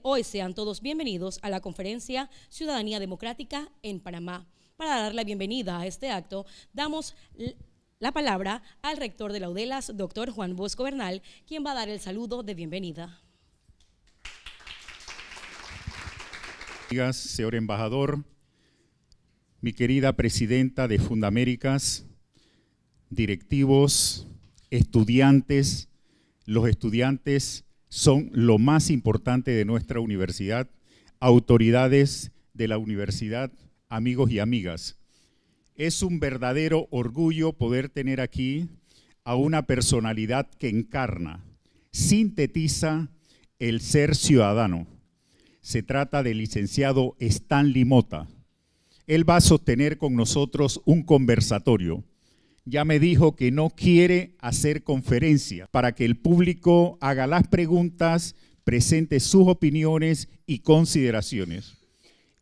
Hoy sean todos bienvenidos a la conferencia Ciudadanía Democrática en Panamá. Para dar la bienvenida a este acto, damos la palabra al rector de la UDELAS, doctor Juan Bosco Bernal, quien va a dar el saludo de bienvenida. Señor embajador, mi querida presidenta de Fundaméricas, directivos, estudiantes, los estudiantes son lo más importante de nuestra universidad, autoridades de la universidad, amigos y amigas. Es un verdadero orgullo poder tener aquí a una personalidad que encarna, sintetiza el ser ciudadano. Se trata del licenciado Stanley Mota. Él va a sostener con nosotros un conversatorio. Ya me dijo que no quiere hacer conferencia para que el público haga las preguntas, presente sus opiniones y consideraciones.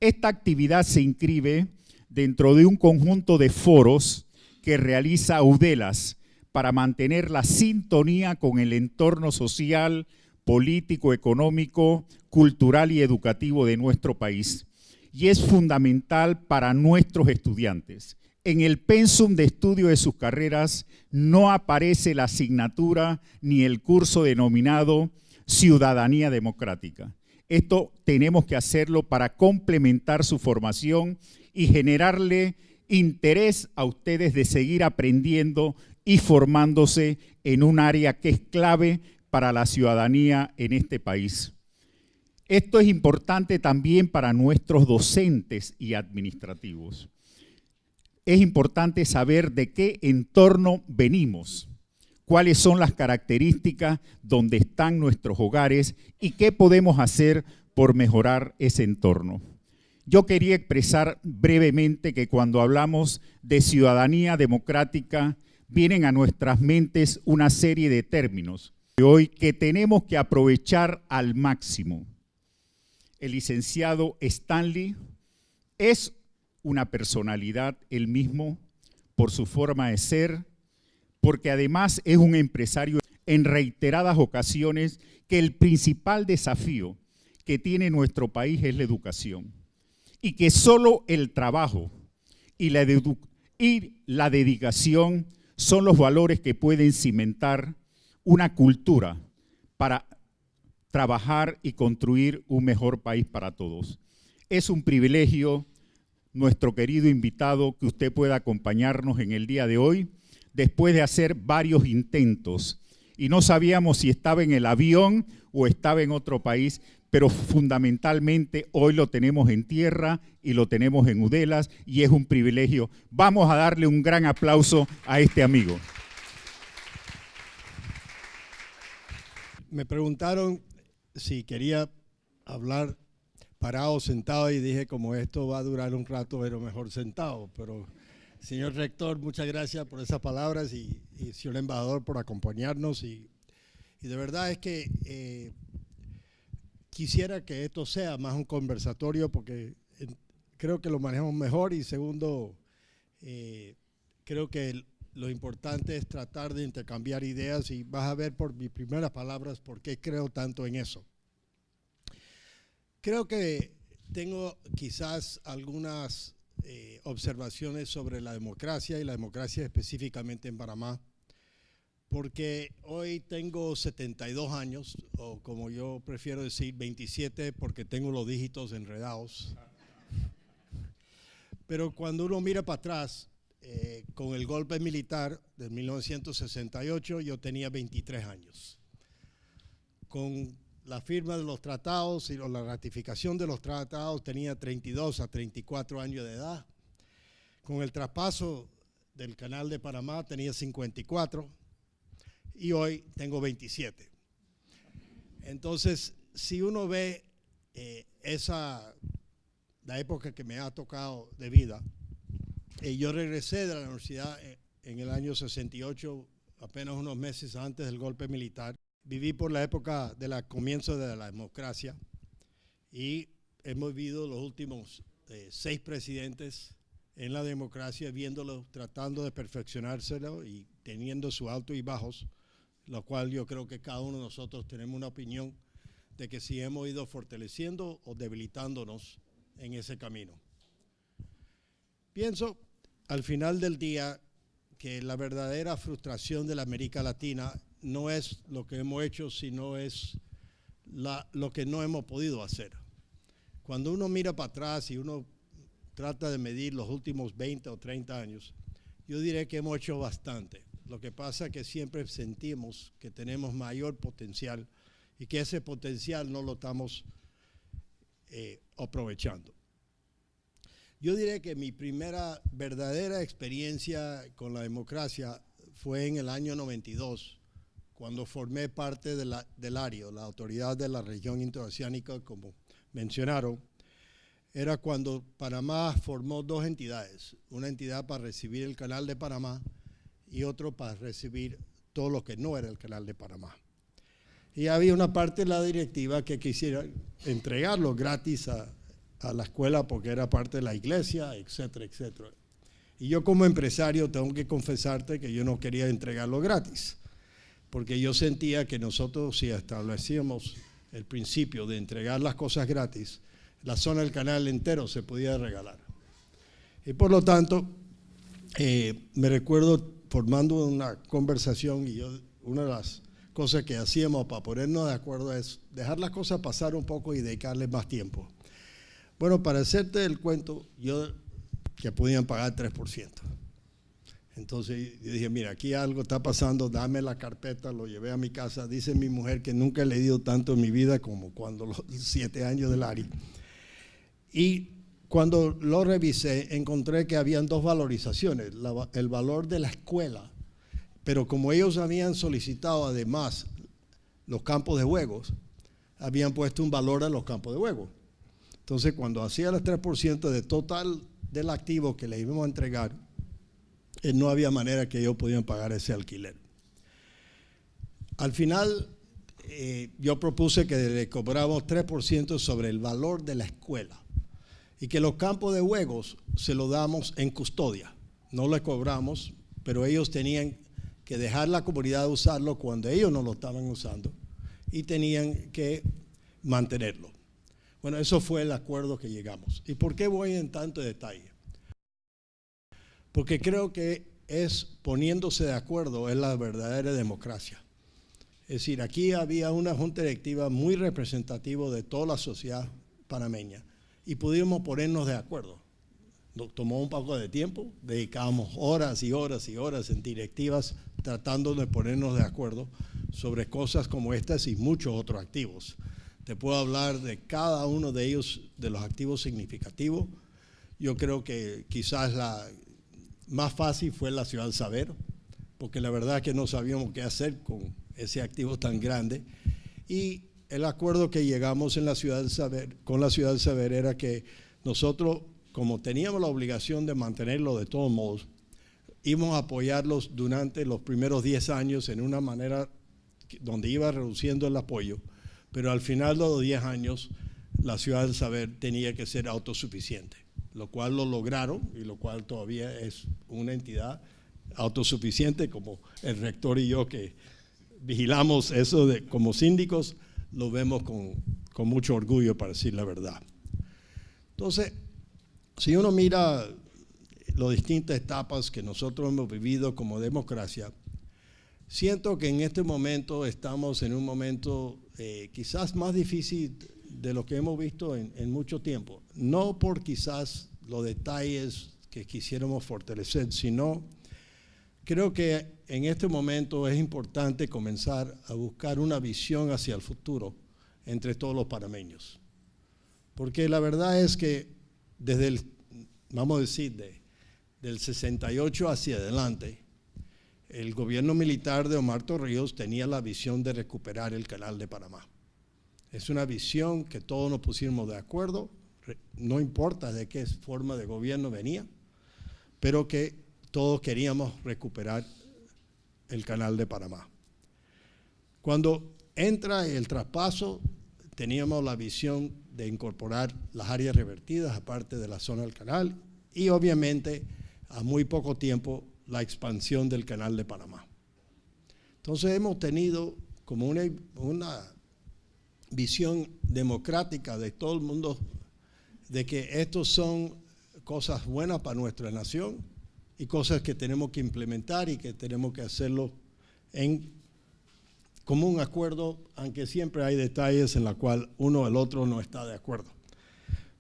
Esta actividad se inscribe dentro de un conjunto de foros que realiza UDELAS para mantener la sintonía con el entorno social, político, económico, cultural y educativo de nuestro país. Y es fundamental para nuestros estudiantes. En el pensum de estudio de sus carreras no aparece la asignatura ni el curso denominado Ciudadanía Democrática. Esto tenemos que hacerlo para complementar su formación y generarle interés a ustedes de seguir aprendiendo y formándose en un área que es clave para la ciudadanía en este país. Esto es importante también para nuestros docentes y administrativos. Es importante saber de qué entorno venimos, cuáles son las características donde están nuestros hogares y qué podemos hacer por mejorar ese entorno. Yo quería expresar brevemente que cuando hablamos de ciudadanía democrática, vienen a nuestras mentes una serie de términos hoy que tenemos que aprovechar al máximo. El licenciado Stanley es una personalidad él mismo por su forma de ser, porque además es un empresario en reiteradas ocasiones que el principal desafío que tiene nuestro país es la educación y que solo el trabajo y la dedicación son los valores que pueden cimentar una cultura para trabajar y construir un mejor país para todos. Es un privilegio, nuestro querido invitado, que usted pueda acompañarnos en el día de hoy, después de hacer varios intentos. Y no sabíamos si estaba en el avión o estaba en otro país, pero fundamentalmente hoy lo tenemos en tierra y lo tenemos en UDELAS y es un privilegio. Vamos a darle un gran aplauso a este amigo. Me preguntaron si quería hablar parado o sentado y dije, como esto va a durar un rato, pero mejor sentado. Pero, señor rector, muchas gracias por esas palabras y señor embajador por acompañarnos. Y de verdad es que quisiera que esto sea más un conversatorio porque creo que lo manejamos mejor y segundo, creo que lo importante es tratar de intercambiar ideas y vas a ver por mis primeras palabras por qué creo tanto en eso. Creo que tengo quizás algunas observaciones sobre la democracia y la democracia específicamente en Panamá, porque hoy tengo 72 años, o como yo prefiero decir 27 porque tengo los dígitos enredados. Pero cuando uno mira para atrás, con el golpe militar de 1968 yo tenía 23 años. Con la firma de los tratados y la ratificación de los tratados tenía 32 a 34 años de edad. Con el traspaso del Canal de Panamá tenía 54 y hoy tengo 27. Entonces, si uno ve la época que me ha tocado de vida, yo regresé de la universidad en el año 68, apenas unos meses antes del golpe militar. Viví por la época del comienzo de la democracia y hemos vivido los últimos 6 presidentes en la democracia, viéndolo, tratando de perfeccionárselo y teniendo sus altos y bajos, lo cual yo creo que cada uno de nosotros tenemos una opinión de que si hemos ido fortaleciendo o debilitándonos en ese camino. Pienso al final del día que la verdadera frustración de la América Latina no es lo que hemos hecho, sino es lo que no hemos podido hacer. Cuando uno mira para atrás y uno trata de medir los últimos 20 o 30 años, yo diré que hemos hecho bastante. Lo que pasa es que siempre sentimos que tenemos mayor potencial y que ese potencial no lo estamos aprovechando. Yo diré que mi primera verdadera experiencia con la democracia fue en el año 92, cuando formé parte del ARIO, la Autoridad de la Región Interoceánica, como mencionaron. Era cuando Panamá formó 2 entidades, una entidad para recibir el Canal de Panamá y otro para recibir todo lo que no era el Canal de Panamá. Y había una parte de la directiva que quisiera entregarlo gratis a la escuela porque era parte de la iglesia, etcétera, etcétera. Y yo como empresario tengo que confesarte que yo no quería entregarlo gratis, porque yo sentía que nosotros, si establecíamos el principio de entregar las cosas gratis, la zona del canal entero se podía regalar. Y por lo tanto, me recuerdo formando una conversación y una de las cosas que hacíamos para ponernos de acuerdo es dejar las cosas pasar un poco y dedicarles más tiempo. Bueno, para hacerte el cuento, que podían pagar 3%. Entonces yo dije, mira, aquí algo está pasando, dame la carpeta, lo llevé a mi casa. Dice mi mujer que nunca he leído tanto en mi vida como cuando los 7 años del ARI. Y cuando lo revisé, encontré que habían 2 valorizaciones, el valor de la escuela, pero como ellos habían solicitado además los campos de juegos, habían puesto un valor a los campos de juego. Entonces, cuando hacía el 3% de total del activo que le íbamos a entregar, no había manera que ellos podían pagar ese alquiler. Al final, yo propuse que le cobráramos 3% sobre el valor de la escuela y que los campos de juegos se los damos en custodia. No le cobramos, pero ellos tenían que dejar la comunidad de usarlo cuando ellos no lo estaban usando y tenían que mantenerlo. Bueno, eso fue el acuerdo que llegamos. ¿Y por qué voy en tanto detalle? Porque creo que poniéndose de acuerdo es la verdadera democracia. Es decir, aquí había una junta directiva muy representativa de toda la sociedad panameña y pudimos ponernos de acuerdo. Nos tomó un poco de tiempo, dedicábamos horas y horas y horas en directivas tratando de ponernos de acuerdo sobre cosas como estas y muchos otros activos. Te puedo hablar de cada uno de ellos, de los activos significativos. Yo creo que quizás la más fácil fue la Ciudad del Saber, porque la verdad es que no sabíamos qué hacer con ese activo tan grande. Y el acuerdo que llegamos en la Ciudad del Saber, con la Ciudad del Saber era que nosotros, como teníamos la obligación de mantenerlo de todos modos, íbamos a apoyarlos durante los primeros 10 años en una manera donde iba reduciendo el apoyo. Pero al final de los 10 años, la Ciudad del Saber tenía que ser autosuficiente, lo cual lo lograron y lo cual todavía es una entidad autosuficiente, como el rector y yo que vigilamos eso como síndicos, lo vemos con mucho orgullo, para decir la verdad. Entonces, si uno mira las distintas etapas que nosotros hemos vivido como democracia, siento que en este momento estamos en un momento quizás más difícil de lo que hemos visto en mucho tiempo. No por quizás los detalles que quisiéramos fortalecer, sino creo que en este momento es importante comenzar a buscar una visión hacia el futuro entre todos los panameños. Porque la verdad es que desde vamos a decir, del 68 hacia adelante, el gobierno militar de Omar Torrijos tenía la visión de recuperar el Canal de Panamá. Es una visión que todos nos pusimos de acuerdo, no importa de qué forma de gobierno venía, pero que todos queríamos recuperar el Canal de Panamá. Cuando entra el traspaso, teníamos la visión de incorporar las áreas revertidas aparte de la zona del canal y obviamente a muy poco tiempo la expansión del canal de Panamá. Entonces hemos tenido como una visión democrática de todo el mundo de que estos son cosas buenas para nuestra nación y cosas que tenemos que implementar y que tenemos que hacerlo en común acuerdo, aunque siempre hay detalles en los cuales uno o el otro no está de acuerdo.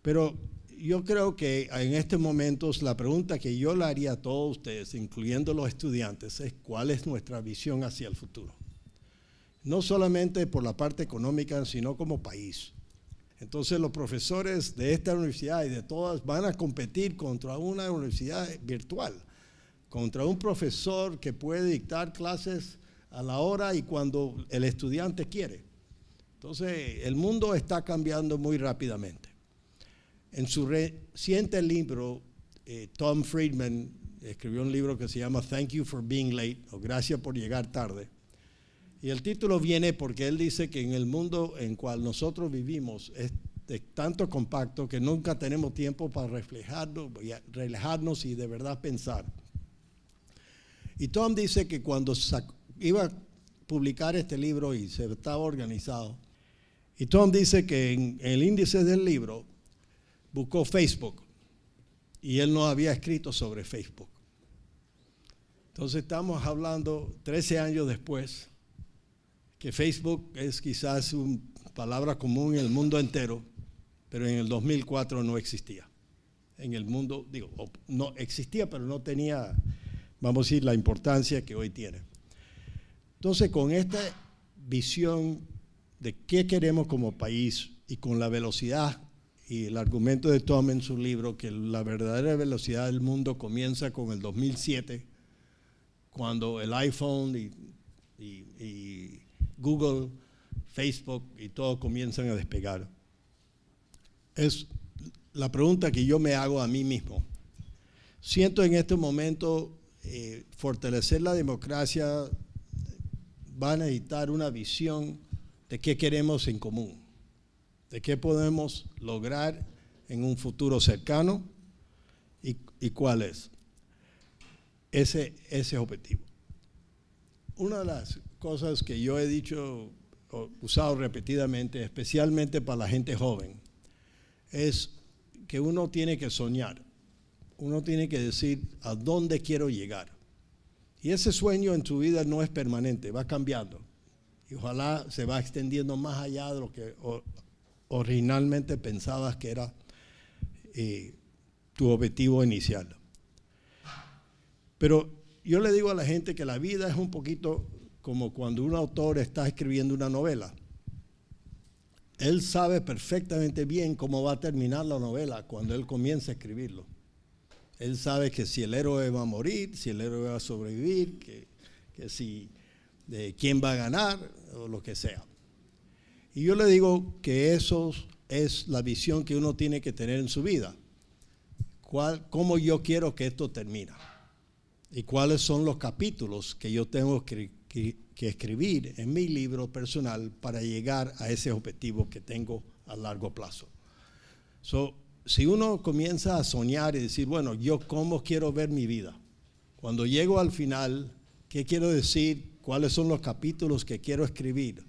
Pero yo creo que en estos momentos la pregunta que yo le haría a todos ustedes, incluyendo los estudiantes, es ¿cuál es nuestra visión hacia el futuro? No solamente por la parte económica, sino como país. Entonces los profesores de esta universidad y de todas van a competir contra una universidad virtual, contra un profesor que puede dictar clases a la hora y cuando el estudiante quiere. Entonces el mundo está cambiando muy rápidamente. En su reciente libro, Tom Friedman escribió un libro que se llama Thank You for Being Late, o Gracias por llegar tarde. Y el título viene porque él dice que en el mundo en cual nosotros vivimos es de tanto compacto que nunca tenemos tiempo para relajarnos y de verdad pensar. Y Tom dice que cuando iba a publicar este libro y se estaba organizado, y Tom dice que en el índice del libro buscó Facebook y él no había escrito sobre Facebook. Entonces estamos hablando 13 años después que Facebook es quizás una palabra común en el mundo entero, pero en el 2004 no existía. En el mundo, no existía, pero no tenía, vamos a decir, la importancia que hoy tiene. Entonces, con esta visión de qué queremos como país y con la velocidad y el argumento de Tom en su libro, que la verdadera velocidad del mundo comienza con el 2007, cuando el iPhone y Google, Facebook y todo comienzan a despegar. Es la pregunta que yo me hago a mí mismo. Siento en este momento fortalecer la democracia va a necesitar una visión de qué queremos en común, de qué podemos lograr en un futuro cercano y cuál es ese objetivo. Una de las cosas que yo he dicho o usado repetidamente, especialmente para la gente joven, es que uno tiene que soñar, uno tiene que decir a dónde quiero llegar. Y ese sueño en tu vida no es permanente, va cambiando. Y ojalá se va extendiendo más allá de lo que originalmente pensabas que era tu objetivo inicial. Pero yo le digo a la gente que la vida es un poquito como cuando un autor está escribiendo una novela. Él sabe perfectamente bien cómo va a terminar la novela cuando él comienza a escribirlo. Él sabe que si el héroe va a morir, si el héroe va a sobrevivir, que si quién va a ganar o lo que sea. Y yo le digo que eso es la visión que uno tiene que tener en su vida. ¿Cómo yo quiero que esto termine? Y cuáles son los capítulos que yo tengo que escribir en mi libro personal para llegar a ese objetivo que tengo a largo plazo. Si uno comienza a soñar y decir, bueno, yo cómo quiero ver mi vida, cuando llego al final, ¿qué quiero decir? ¿Cuáles son los capítulos que quiero escribir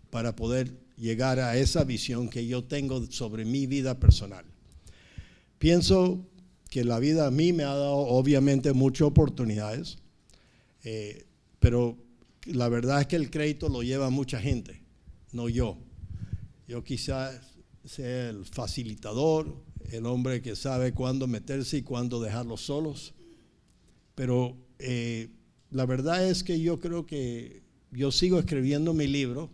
para poder llegar a esa visión que yo tengo sobre mi vida personal? Pienso que la vida a mí me ha dado obviamente muchas oportunidades, pero la verdad es que el crédito lo lleva mucha gente, no yo. Yo quizás sea el facilitador, el hombre que sabe cuándo meterse y cuándo dejarlos solos, pero la verdad es que yo creo que yo sigo escribiendo mi libro,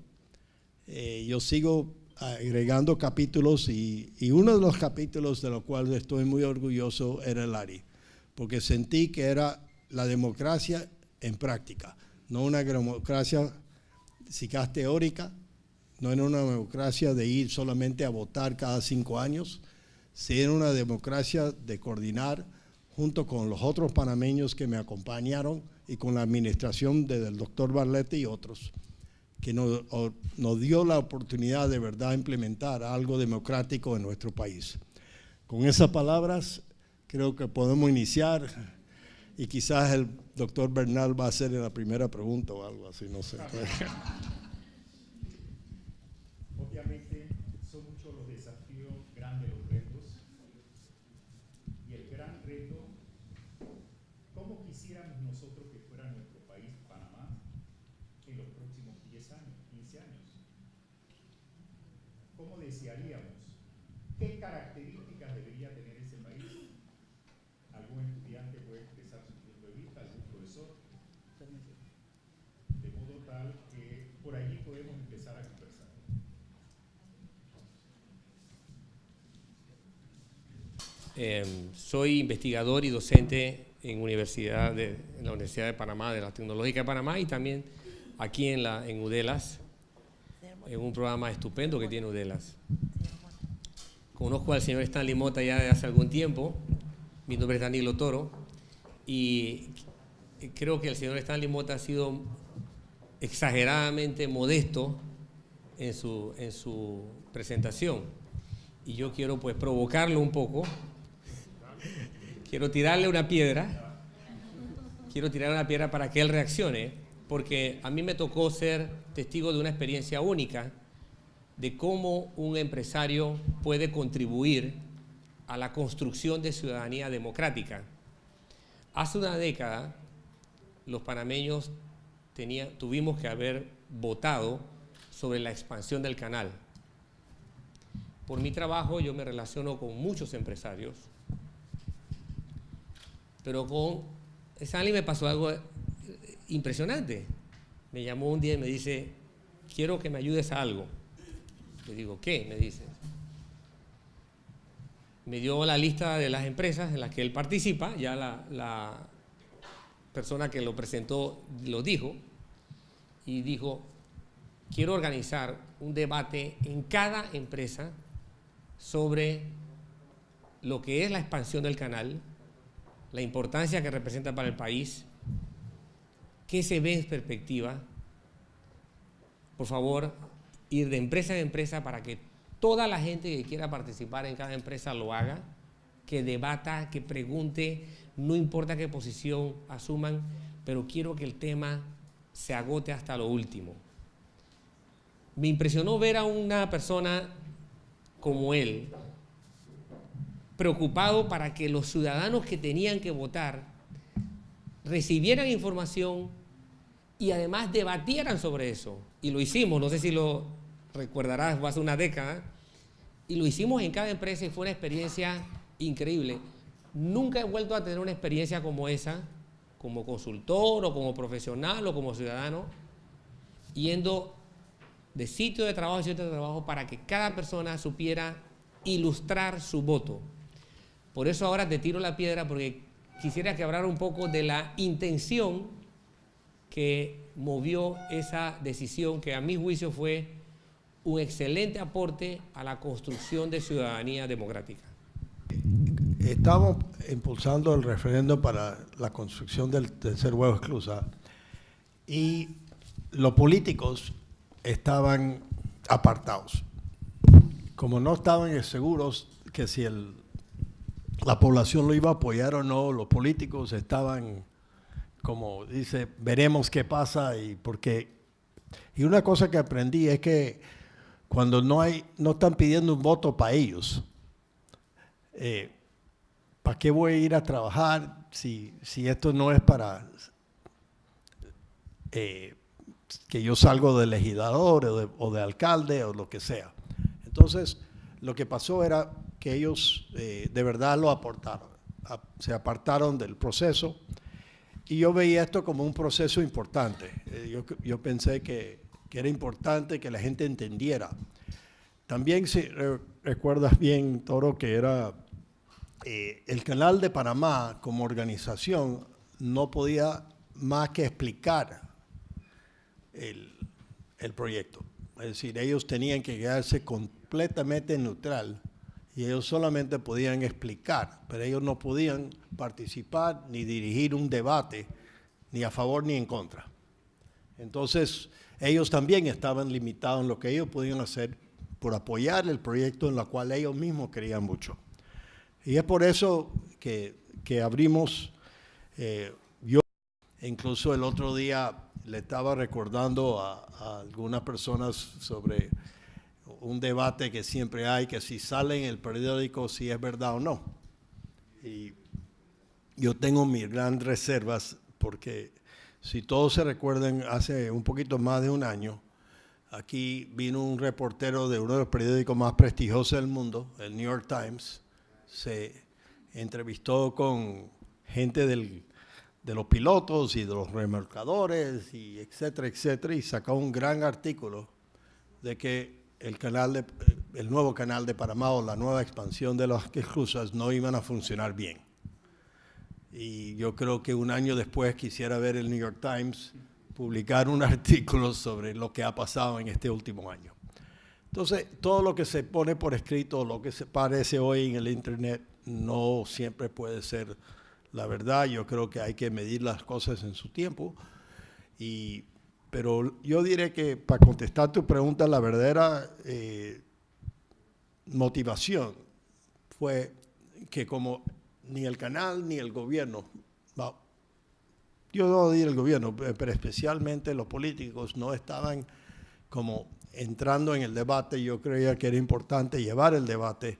yo sigo agregando capítulos y uno de los capítulos de los cuales estoy muy orgulloso era el ARI, porque sentí que era la democracia en práctica, no una democracia quizás teórica, no era una democracia de ir solamente a votar cada 5 años, sino una democracia de coordinar junto con los otros panameños que me acompañaron y con la administración del doctor Barletta y otros, que nos dio la oportunidad de verdad de implementar algo democrático en nuestro país. Con esas palabras creo que podemos iniciar y quizás el doctor Bernal va a hacer la primera pregunta o algo así, no sé. Obviamente son muchos los desafíos, grandes los retos, y el gran reto, ¿cómo quisiéramos nosotros que fuera nuestro país, Panamá, en los próximos 10 años, 15 años? ¿Cómo desearíamos? ¿Qué características debería tener ese país? Algún estudiante puede expresar su punto de vista, algún profesor, de modo tal que por allí podemos empezar a conversar. Soy investigador y docente en la Universidad de Panamá, de la Tecnológica de Panamá, y también aquí en UDELAS, en un programa estupendo que tiene UDELAS. Conozco al señor Stanley Mota ya de hace algún tiempo. Mi nombre es Danilo Toro y creo que el señor Stanley Mota ha sido exageradamente modesto en su presentación, y yo quiero pues provocarlo un poco. Quiero tirarle una piedra para que él reaccione, porque a mí me tocó ser testigo de una experiencia única de cómo un empresario puede contribuir a la construcción de ciudadanía democrática. Hace una década, los panameños tuvimos que haber votado sobre la expansión del canal. Por mi trabajo yo me relaciono con muchos empresarios, pero con Stanley me pasó algo impresionante. Me llamó un día y me dice, quiero que me ayudes a algo. Le digo, ¿qué? Me dice. Me dio la lista de las empresas en las que él participa, ya la persona que lo presentó lo dijo, y dijo, quiero organizar un debate en cada empresa sobre lo que es la expansión del canal, la importancia que representa para el país, qué se ve en perspectiva. Por favor, ir de empresa en empresa para que toda la gente que quiera participar en cada empresa lo haga, que debata, que pregunte, no importa qué posición asuman, pero quiero que el tema se agote hasta lo último. Me impresionó ver a una persona como él, preocupado para que los ciudadanos que tenían que votar recibieran información y además debatieran sobre eso. Y lo hicimos, no sé si lo recordarás, fue hace una década, y lo hicimos en cada empresa y fue una experiencia increíble. Nunca he vuelto a tener una experiencia como esa, como consultor o como profesional o como ciudadano, yendo de sitio de trabajo a sitio de trabajo para que cada persona supiera ilustrar su voto. Por eso ahora te tiro la piedra, porque quisiera que hablara un poco de la intención que movió esa decisión, que a mi juicio fue un excelente aporte a la construcción de ciudadanía democrática. Estamos impulsando el referéndum para la construcción del tercer huevo exclusa y los políticos estaban apartados. Como no estaban seguros que si la población lo iba a apoyar o no, los políticos estaban, como dice, veremos qué pasa. Y una cosa que aprendí es que cuando no están pidiendo un voto para ellos, ¿para qué voy a ir a trabajar si esto no es para que yo salgo de legislador o de alcalde o lo que sea? Entonces, lo que pasó era que ellos de verdad lo aportaron, se apartaron del proceso, y yo veía esto como un proceso importante. Yo pensé que era importante que la gente entendiera. También, si recuerdas bien, Toro, que era el Canal de Panamá como organización no podía más que explicar el proyecto. Es decir, ellos tenían que quedarse completamente neutral y ellos solamente podían explicar, pero ellos no podían participar ni dirigir un debate ni a favor ni en contra. Entonces, ellos también estaban limitados en lo que ellos podían hacer por apoyar el proyecto en el cual ellos mismos creían mucho. Y es por eso que abrimos, yo incluso el otro día le estaba recordando a algunas personas sobre un debate que siempre hay, que si sale en el periódico si es verdad o no. Y yo tengo mis grandes reservas porque si todos se recuerdan, hace un poquito más de un año, aquí vino un reportero de uno de los periódicos más prestigiosos del mundo, el New York Times, se entrevistó con gente de los pilotos y de los remolcadores, y etcétera, etcétera, y sacó un gran artículo de que el nuevo canal de Panamá o la nueva expansión de las esclusas no iban a funcionar bien. Y yo creo que un año después quisiera ver el New York Times publicar un artículo sobre lo que ha pasado en este último año. Entonces, todo lo que se pone por escrito, lo que se parece hoy en el Internet, no siempre puede ser la verdad. Yo creo que hay que medir las cosas en su tiempo. Pero yo diré que para contestar tu pregunta, la verdadera motivación fue que como ni el canal ni el gobierno, yo no digo el gobierno, pero especialmente los políticos no estaban como entrando en el debate. Yo creía que era importante llevar el debate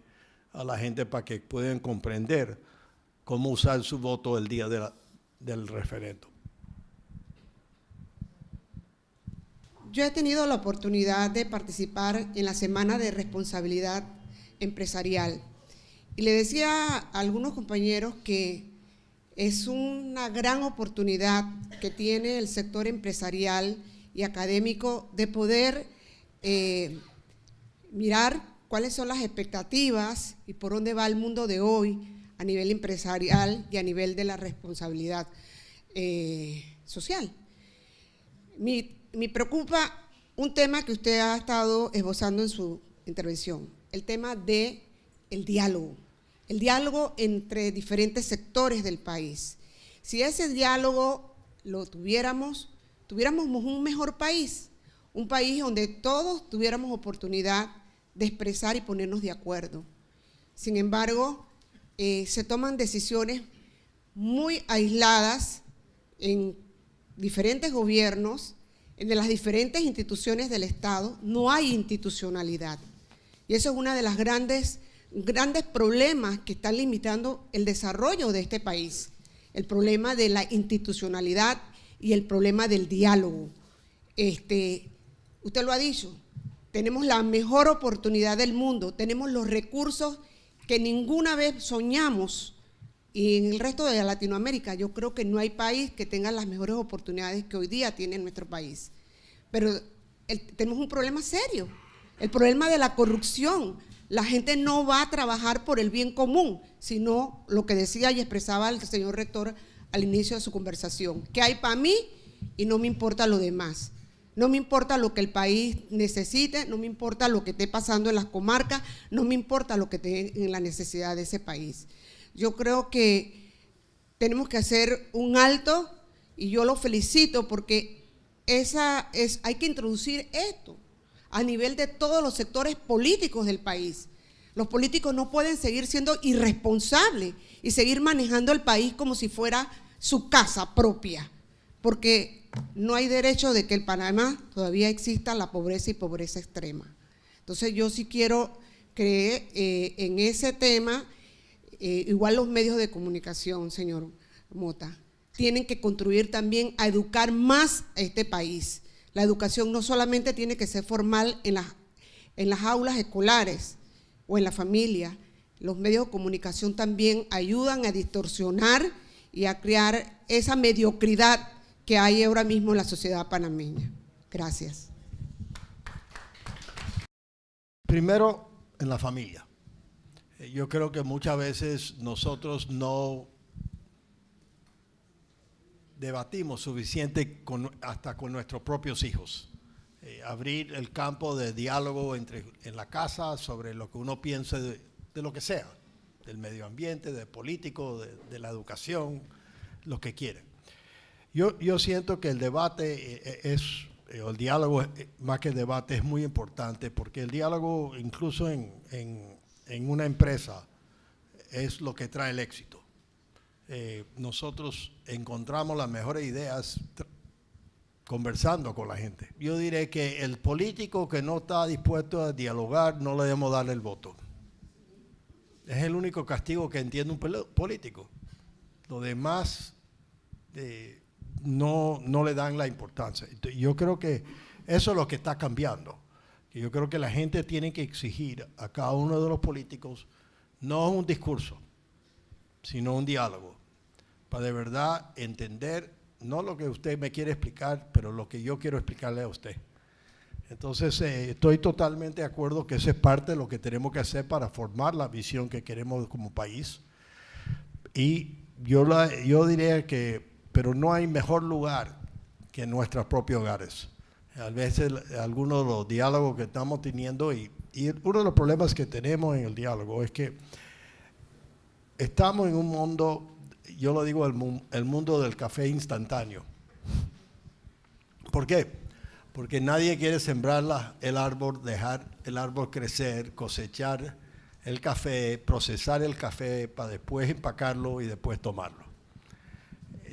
a la gente para que puedan comprender cómo usar su voto el día del referendo. Yo he tenido la oportunidad de participar en la Semana de Responsabilidad Empresarial y le decía a algunos compañeros que es una gran oportunidad que tiene el sector empresarial y académico de poder mirar cuáles son las expectativas y por dónde va el mundo de hoy a nivel empresarial y a nivel de la responsabilidad social. Me preocupa un tema que usted ha estado esbozando en su intervención, el tema del diálogo. El diálogo entre diferentes sectores del país. Si ese diálogo lo tuviéramos un mejor país, un país donde todos tuviéramos oportunidad de expresar y ponernos de acuerdo. Sin embargo, se toman decisiones muy aisladas en diferentes gobiernos, en las diferentes instituciones del Estado. No hay institucionalidad. Y eso es una de las grandes problemas que están limitando el desarrollo de este país, el problema de la institucionalidad y el problema del diálogo. Usted lo ha dicho, tenemos la mejor oportunidad del mundo, tenemos los recursos que ninguna vez soñamos, y en el resto de Latinoamérica yo creo que no hay país que tenga las mejores oportunidades que hoy día tiene nuestro país. Pero tenemos un problema serio, el problema de la corrupción. La gente no va a trabajar por el bien común, sino lo que decía y expresaba el señor rector al inicio de su conversación, que hay para mí y no me importa lo demás. No me importa lo que el país necesite, no me importa lo que esté pasando en las comarcas, no me importa lo que esté en la necesidad de ese país. Yo creo que tenemos que hacer un alto y yo lo felicito porque hay que introducir esto a nivel de todos los sectores políticos del país. Los políticos no pueden seguir siendo irresponsables y seguir manejando el país como si fuera su casa propia, porque no hay derecho de que en Panamá todavía exista la pobreza y pobreza extrema. Entonces yo sí quiero creer en ese tema, igual los medios de comunicación, señor Mota, tienen que contribuir también a educar más a este país. La educación no solamente tiene que ser formal en las aulas escolares o en la familia. Los medios de comunicación también ayudan a distorsionar y a crear esa mediocridad que hay ahora mismo en la sociedad panameña. Gracias. Primero, en la familia. Yo creo que muchas veces nosotros no debatimos suficiente hasta con nuestros propios hijos. Abrir el campo de diálogo en la casa sobre lo que uno piensa de lo que sea, del medio ambiente, del político, de la educación, lo que quieren. Yo siento que el debate es el diálogo, más que debate, es muy importante, porque el diálogo, incluso en una empresa, es lo que trae el éxito. Nosotros encontramos las mejores ideas conversando con la gente. Yo diré que el político que no está dispuesto a dialogar, no le debemos darle el voto. Es el único castigo que entiende un político. Lo demás no le dan la importancia. Yo creo que eso es lo que está cambiando. Yo creo que la gente tiene que exigir a cada uno de los políticos no un discurso, sino un diálogo, para de verdad entender no lo que usted me quiere explicar, pero lo que yo quiero explicarle a usted. Entonces, estoy totalmente de acuerdo que eso es parte de lo que tenemos que hacer para formar la visión que queremos como país. Y yo diría que, pero no hay mejor lugar que nuestros propios hogares. A veces, algunos de los diálogos que estamos teniendo, y uno de los problemas que tenemos en el diálogo es que estamos en un mundo, yo lo digo, el mundo del café instantáneo. ¿Por qué? Porque nadie quiere sembrar el árbol, dejar el árbol crecer, cosechar el café, procesar el café para después empacarlo y después tomarlo.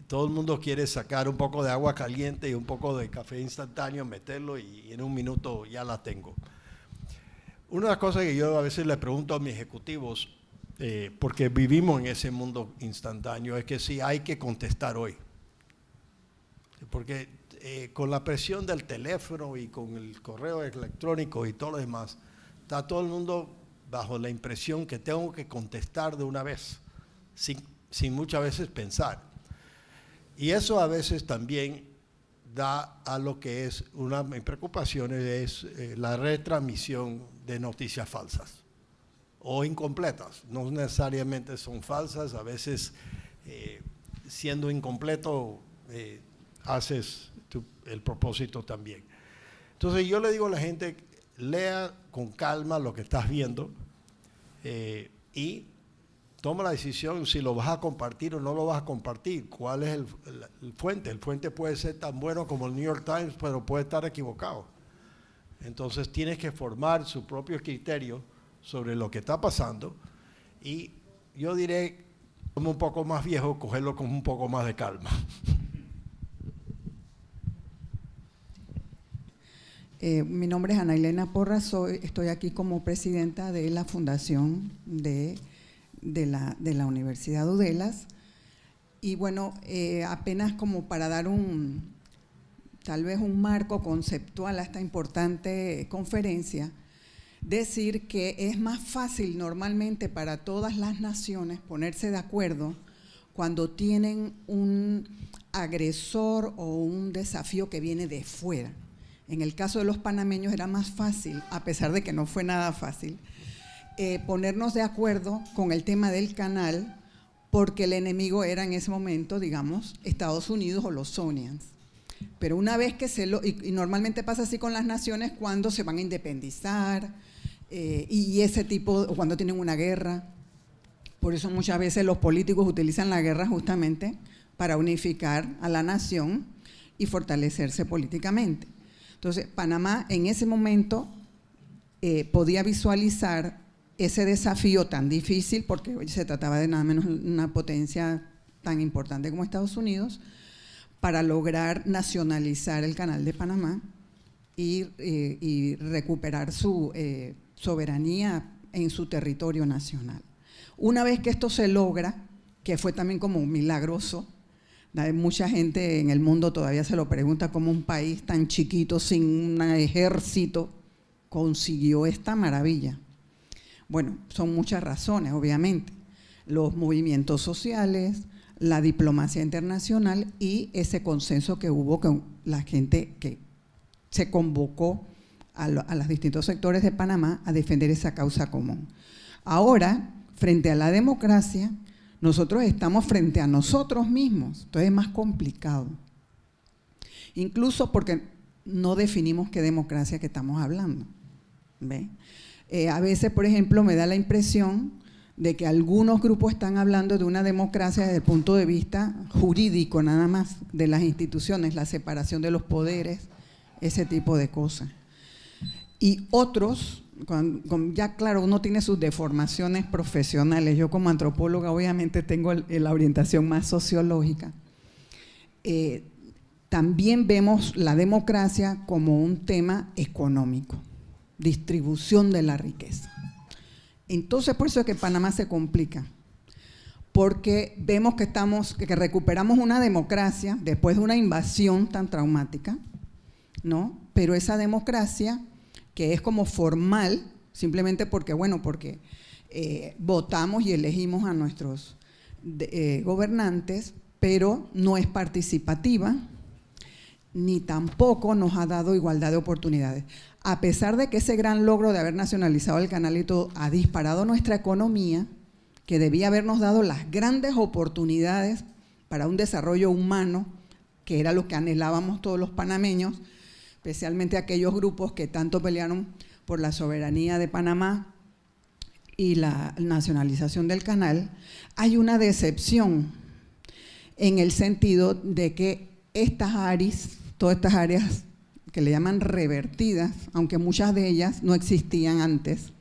Todo el mundo quiere sacar un poco de agua caliente y un poco de café instantáneo, meterlo y en un minuto ya la tengo. Una de las cosas que yo a veces le pregunto a mis ejecutivos, porque vivimos en ese mundo instantáneo, es que sí hay que contestar hoy. Porque con la presión del teléfono y con el correo electrónico y todo lo demás, está todo el mundo bajo la impresión que tengo que contestar de una vez, sin muchas veces pensar. Y eso a veces también da a lo que es una de mis preocupaciones, es la retransmisión de noticias falsas o incompletas. No necesariamente son falsas, a veces siendo incompleto haces el propósito también. Entonces yo le digo a la gente, lea con calma lo que estás viendo y toma la decisión si lo vas a compartir o no lo vas a compartir. ¿Cuál es el fuente? El fuente puede ser tan bueno como el New York Times, pero puede estar equivocado. Entonces tienes que formar su propio criterio sobre lo que está pasando y yo diré, como un poco más viejo, cogerlo con un poco más de calma. Mi nombre es Ana Elena Porras, estoy aquí como presidenta de la fundación de la Universidad Uddelas. Y bueno, apenas como para dar tal vez un marco conceptual a esta importante conferencia, decir que es más fácil normalmente para todas las naciones ponerse de acuerdo cuando tienen un agresor o un desafío que viene de fuera. En el caso de los panameños era más fácil, a pesar de que no fue nada fácil, ponernos de acuerdo con el tema del canal, porque el enemigo era en ese momento, digamos, Estados Unidos o los Sonians. Pero una vez que y normalmente pasa así con las naciones cuando se van a independizar y ese tipo, cuando tienen una guerra. Por eso muchas veces los políticos utilizan la guerra justamente para unificar a la nación y fortalecerse políticamente. Entonces, Panamá en ese momento podía visualizar ese desafío tan difícil, porque se trataba de nada menos una potencia tan importante como Estados Unidos, para lograr nacionalizar el Canal de Panamá y recuperar su soberanía en su territorio nacional. Una vez que esto se logra, que fue también como milagroso, mucha gente en el mundo todavía se lo pregunta cómo un país tan chiquito, sin un ejército, consiguió esta maravilla. Bueno, son muchas razones, obviamente. Los movimientos sociales, la diplomacia internacional y ese consenso que hubo con la gente que se convocó a los distintos sectores de Panamá a defender esa causa común. Ahora, frente a la democracia, nosotros estamos frente a nosotros mismos, entonces es más complicado. Incluso porque no definimos qué democracia que estamos hablando. ¿Ve? A veces, por ejemplo, me da la impresión de que algunos grupos están hablando de una democracia desde el punto de vista jurídico nada más, de las instituciones, la separación de los poderes, ese tipo de cosas. Y otros, ya claro, uno tiene sus deformaciones profesionales. Yo como antropóloga obviamente tengo la orientación más sociológica. También vemos la democracia como un tema económico, distribución de la riqueza. Entonces, por eso es que Panamá se complica, porque vemos que recuperamos una democracia después de una invasión tan traumática, ¿no? Pero esa democracia que es como formal, simplemente porque, bueno, porque votamos y elegimos a nuestros gobernantes, pero no es participativa, ni tampoco nos ha dado igualdad de oportunidades. A pesar de que ese gran logro de haber nacionalizado el canal y todo ha disparado nuestra economía, que debía habernos dado las grandes oportunidades para un desarrollo humano, que era lo que anhelábamos todos los panameños, especialmente aquellos grupos que tanto pelearon por la soberanía de Panamá y la nacionalización del canal, hay una decepción en el sentido de que estas ARIs, todas estas áreas que le llaman revertidas, aunque muchas de ellas no existían antes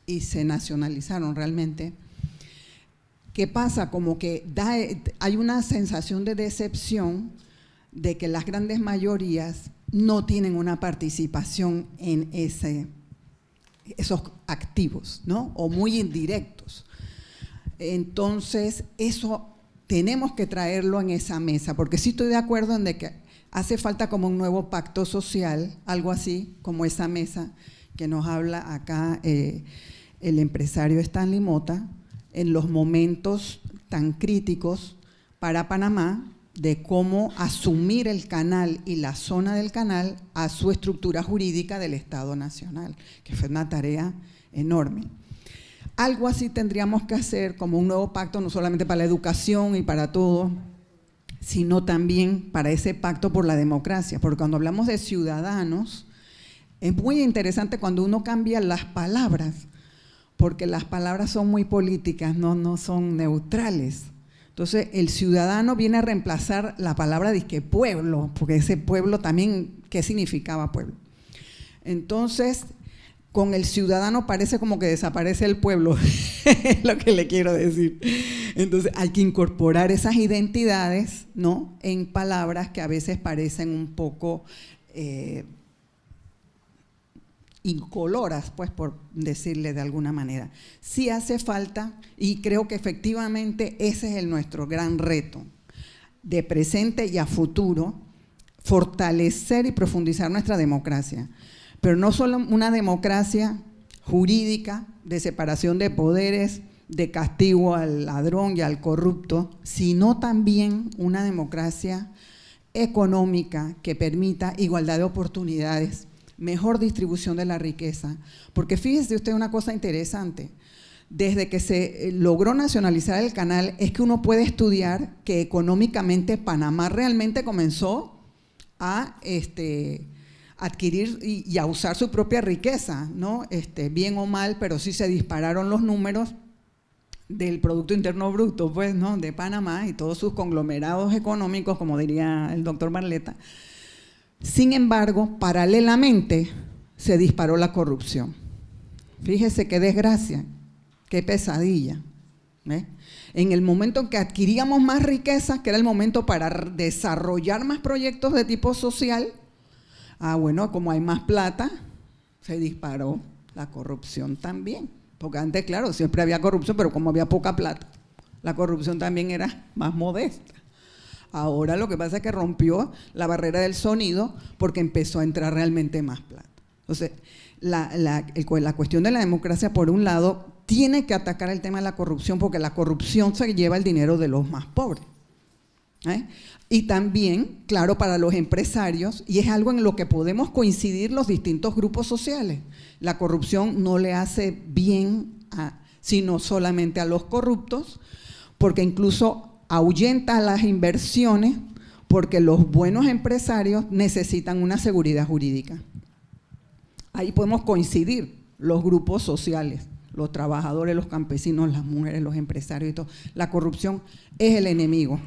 y se nacionalizaron realmente, ¿qué pasa? Como que hay una sensación de decepción de que las grandes mayorías no tienen una participación en esos activos, ¿no? O muy indirectos. Entonces, eso tenemos que traerlo en esa mesa, porque sí estoy de acuerdo en de que hace falta como un nuevo pacto social, algo así como esa mesa que nos habla acá el empresario Stanley Mota, en los momentos tan críticos para Panamá, de cómo asumir el canal y la zona del canal a su estructura jurídica del Estado Nacional, que fue una tarea enorme. Algo así tendríamos que hacer como un nuevo pacto, no solamente para la educación y para todo, sino también para ese pacto por la democracia, porque cuando hablamos de ciudadanos, es muy interesante cuando uno cambia las palabras, porque las palabras son muy políticas, no son neutrales. Entonces, el ciudadano viene a reemplazar la palabra de que pueblo, porque ese pueblo también, ¿qué significaba pueblo? Entonces, con el ciudadano parece como que desaparece el pueblo, es lo que le quiero decir. Entonces, hay que incorporar esas identidades, ¿no?, en palabras que a veces parecen un poco incoloras, pues, por decirle de alguna manera. Sí hace falta, y creo que efectivamente ese es nuestro gran reto, de presente y a futuro, fortalecer y profundizar nuestra democracia. Pero no solo una democracia jurídica, de separación de poderes, de castigo al ladrón y al corrupto, sino también una democracia económica que permita igualdad de oportunidades, mejor distribución de la riqueza, porque fíjese usted una cosa interesante, desde que se logró nacionalizar el canal es que uno puede estudiar que económicamente Panamá realmente comenzó a adquirir y a usar su propia riqueza, ¿no? Bien o mal, pero sí se dispararon los números del Producto Interno Bruto, pues, ¿no?, de Panamá y todos sus conglomerados económicos, como diría el doctor Barletta. Sin embargo, paralelamente se disparó la corrupción. Fíjese qué desgracia, qué pesadilla, ¿eh? En el momento en que adquiríamos más riqueza, que era el momento para desarrollar más proyectos de tipo social, bueno, como hay más plata, se disparó la corrupción también. Porque antes, claro, siempre había corrupción, pero como había poca plata, la corrupción también era más modesta. Ahora lo que pasa es que rompió la barrera del sonido porque empezó a entrar realmente más plata. Entonces, la cuestión de la democracia, por un lado, tiene que atacar el tema de la corrupción, porque la corrupción se lleva el dinero de los más pobres. Y también, claro, para los empresarios, y es algo en lo que podemos coincidir los distintos grupos sociales, la corrupción no le hace bien sino solamente a los corruptos, porque incluso ahuyenta las inversiones, porque los buenos empresarios necesitan una seguridad jurídica. Ahí podemos coincidir los grupos sociales, los trabajadores, los campesinos, las mujeres, los empresarios y todo. La corrupción es el enemigo.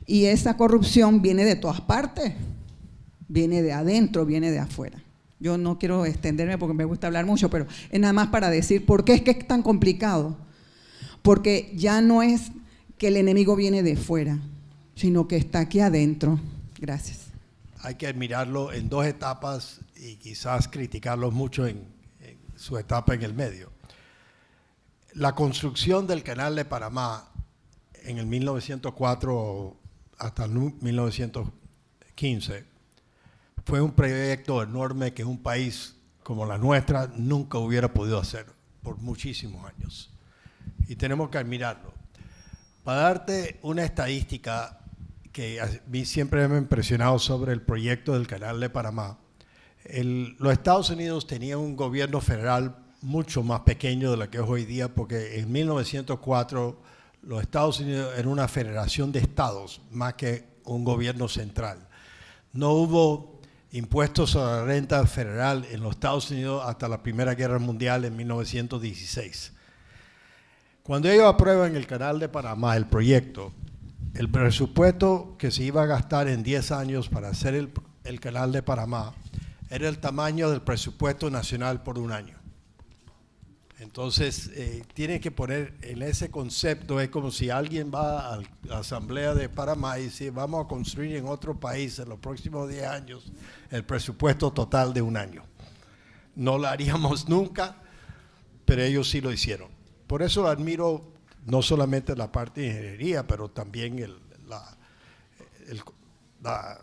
Y esa corrupción viene de todas partes. viene de adentro, viene de afuera. Yo no quiero extenderme porque me gusta hablar mucho, pero es nada más para decir por qué es que es tan complicado. Porque ya no es que el enemigo viene de fuera, sino que está aquí adentro. Gracias. Hay que admirarlo en dos etapas y quizás criticarlos mucho en su etapa en el medio. La construcción del Canal de Panamá en el 1904 hasta el 1915 fue un proyecto enorme que un país como la nuestra nunca hubiera podido hacer por muchísimos años. Y tenemos que admirarlo. Para darte una estadística que a mí siempre me ha impresionado sobre el proyecto del Canal de Panamá, los Estados Unidos tenían un gobierno federal mucho más pequeño de lo que es hoy día, porque en 1904 los Estados Unidos eran una federación de estados más que un gobierno central. No hubo impuestos a la renta federal en los Estados Unidos hasta la Primera Guerra Mundial en 1916. Cuando ellos aprueban el Canal de Panamá, el proyecto, el presupuesto que se iba a gastar en 10 años para hacer el Canal de Panamá era el tamaño del presupuesto nacional por un año. Entonces, tienen que poner en ese concepto, es como si alguien va a la Asamblea de Panamá y dice, vamos a construir en otro país en los próximos 10 años el presupuesto total de un año. No lo haríamos nunca, pero ellos sí lo hicieron. Por eso admiro no solamente la parte de ingeniería, pero también la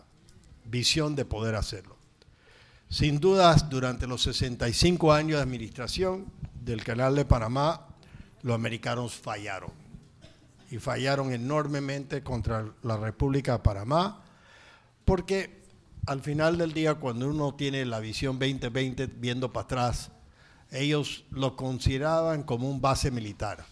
visión de poder hacerlo. Sin dudas, durante los 65 años de administración del Canal de Panamá, los americanos fallaron. Y fallaron enormemente contra la República de Panamá, porque al final del día, cuando uno tiene la visión 2020 viendo para atrás, ellos lo consideraban como un base militar.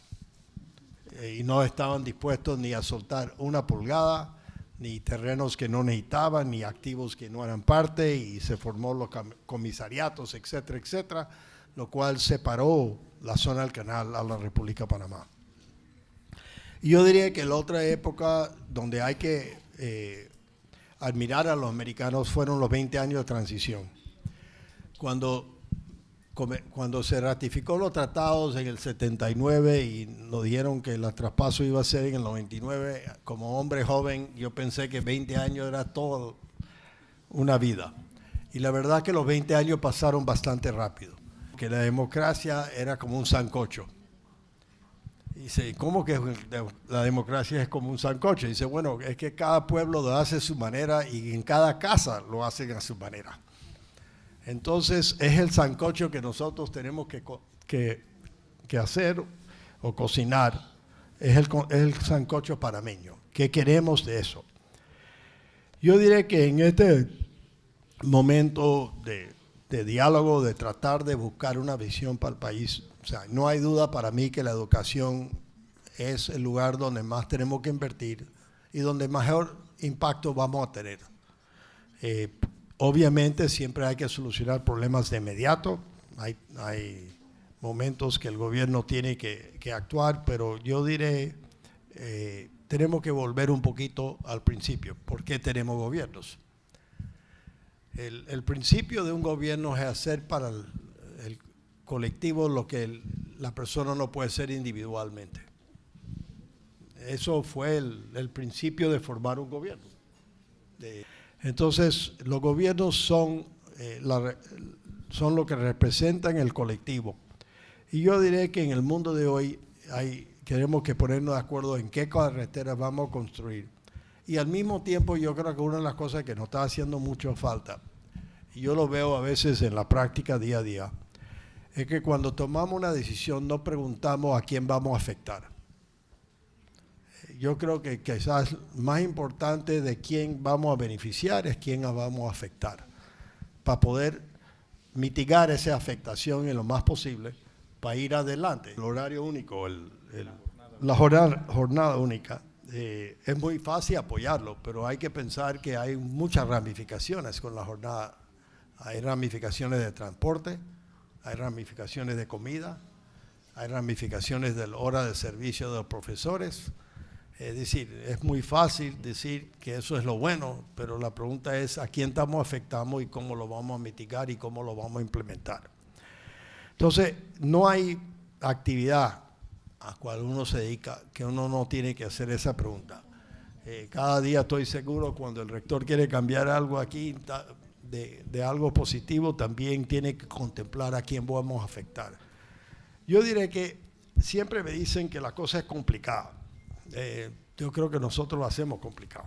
Y no estaban dispuestos ni a soltar una pulgada, ni terrenos que no necesitaban, ni activos que no eran parte, y se formó los comisariatos, etcétera, etcétera, lo cual separó la zona del canal a la República de Panamá. Y yo diría que la otra época donde hay que admirar a los americanos fueron los 20 años de transición. Cuando se ratificó los tratados en el 79 y nos dijeron que el traspaso iba a ser en el 99, como hombre joven yo pensé que 20 años era todo una vida. Y la verdad que los 20 años pasaron bastante rápido, que la democracia era como un sancocho. Y dice, ¿cómo que la democracia es como un sancocho? Y dice, bueno, es que cada pueblo lo hace a su manera y en cada casa lo hacen a su manera. Entonces es el sancocho que nosotros tenemos que hacer o cocinar, es el sancocho panameño. ¿Qué queremos de eso? Yo diré que en este momento de diálogo, de tratar de buscar una visión para el país, o sea, no hay duda para mí que la educación es el lugar donde más tenemos que invertir y donde mejor impacto vamos a tener. Obviamente siempre hay que solucionar problemas de inmediato, hay momentos que el gobierno tiene que actuar, pero yo diré, tenemos que volver un poquito al principio. ¿Por qué tenemos gobiernos? El principio de un gobierno es hacer para el colectivo lo que la persona no puede hacer individualmente. Eso fue el principio de formar un gobierno. Entonces, los gobiernos son lo que representan el colectivo. Y yo diré que en el mundo de hoy queremos que ponernos de acuerdo en qué carreteras vamos a construir. Y al mismo tiempo yo creo que una de las cosas que nos está haciendo mucho falta, y yo lo veo a veces en la práctica día a día, es que cuando tomamos una decisión no preguntamos a quién vamos a afectar. Yo creo que quizás más importante de quién vamos a beneficiar es quién vamos a afectar, para poder mitigar esa afectación en lo más posible, para ir adelante. El horario único, la jornada única, es muy fácil apoyarlo, pero hay que pensar que hay muchas ramificaciones con la jornada. Hay ramificaciones de transporte, hay ramificaciones de comida, hay ramificaciones de la hora de servicio de los profesores. Es decir, es muy fácil decir que eso es lo bueno, pero la pregunta es a quién estamos afectando y cómo lo vamos a mitigar y cómo lo vamos a implementar. Entonces, no hay actividad a cual uno se dedica que uno no tiene que hacer esa pregunta. Cada día estoy seguro cuando el rector quiere cambiar algo aquí de algo positivo, también tiene que contemplar a quién vamos a afectar. Yo diré que siempre me dicen que la cosa es complicada. Yo creo que nosotros lo hacemos complicado.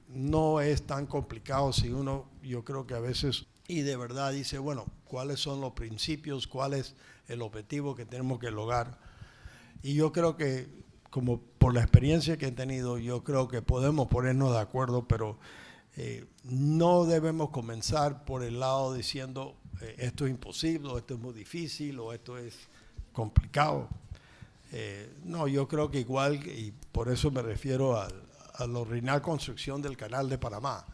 No es tan complicado si uno, yo creo que a veces, y de verdad dice, bueno, ¿cuáles son los principios? ¿Cuál es el objetivo que tenemos que lograr? Y yo creo que, como por la experiencia que he tenido, yo creo que podemos ponernos de acuerdo, pero no debemos comenzar por el lado diciendo esto es imposible, o esto es muy difícil, o esto es complicado. No, yo creo que igual, y por eso me refiero a la original construcción del Canal de Panamá.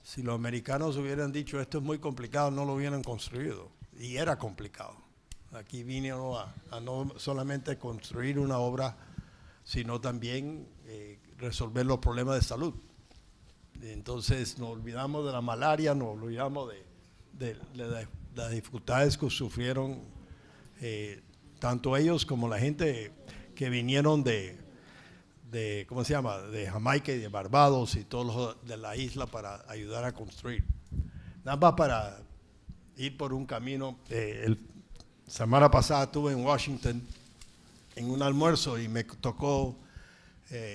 Si los americanos hubieran dicho esto es muy complicado, no lo hubieran construido, y era complicado. Aquí vinieron a no solamente construir una obra, sino también resolver los problemas de salud. Entonces nos olvidamos de la malaria, nos olvidamos de las dificultades que sufrieron tanto ellos como la gente que vinieron de ¿cómo se llama?, de Jamaica y de Barbados y todos los de la isla para ayudar a construir. Nada más para ir por un camino. Semana pasada estuve en Washington en un almuerzo y me tocó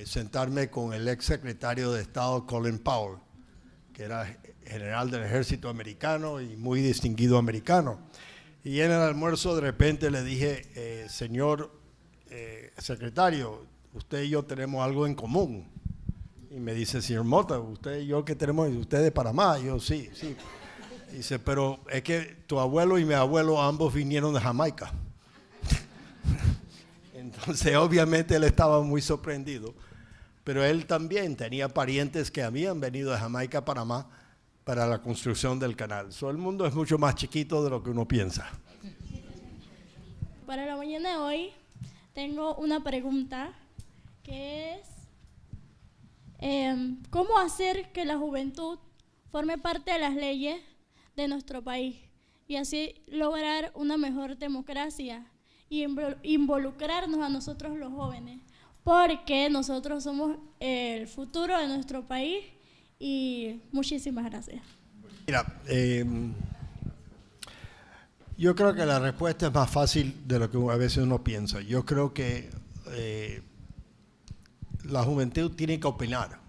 sentarme con el ex secretario de Estado Colin Powell, que era general del ejército americano y muy distinguido americano. Y en el almuerzo de repente le dije, señor secretario, usted y yo tenemos algo en común. Y me dice, señor Mota, usted y yo que tenemos, usted de Panamá. Y yo, sí. Dice, pero es que tu abuelo y mi abuelo ambos vinieron de Jamaica. Entonces, obviamente, él estaba muy sorprendido. Pero él también tenía parientes que habían venido de Jamaica a Panamá para la construcción del canal. El mundo es mucho más chiquito de lo que uno piensa. Para la mañana de hoy tengo una pregunta que es ¿cómo hacer que la juventud forme parte de las leyes de nuestro país y así lograr una mejor democracia y involucrarnos a nosotros los jóvenes? Porque nosotros somos el futuro de nuestro país. Y muchísimas gracias. Mira, yo creo que la respuesta es más fácil de lo que a veces uno piensa. Yo creo que la juventud tiene que opinar.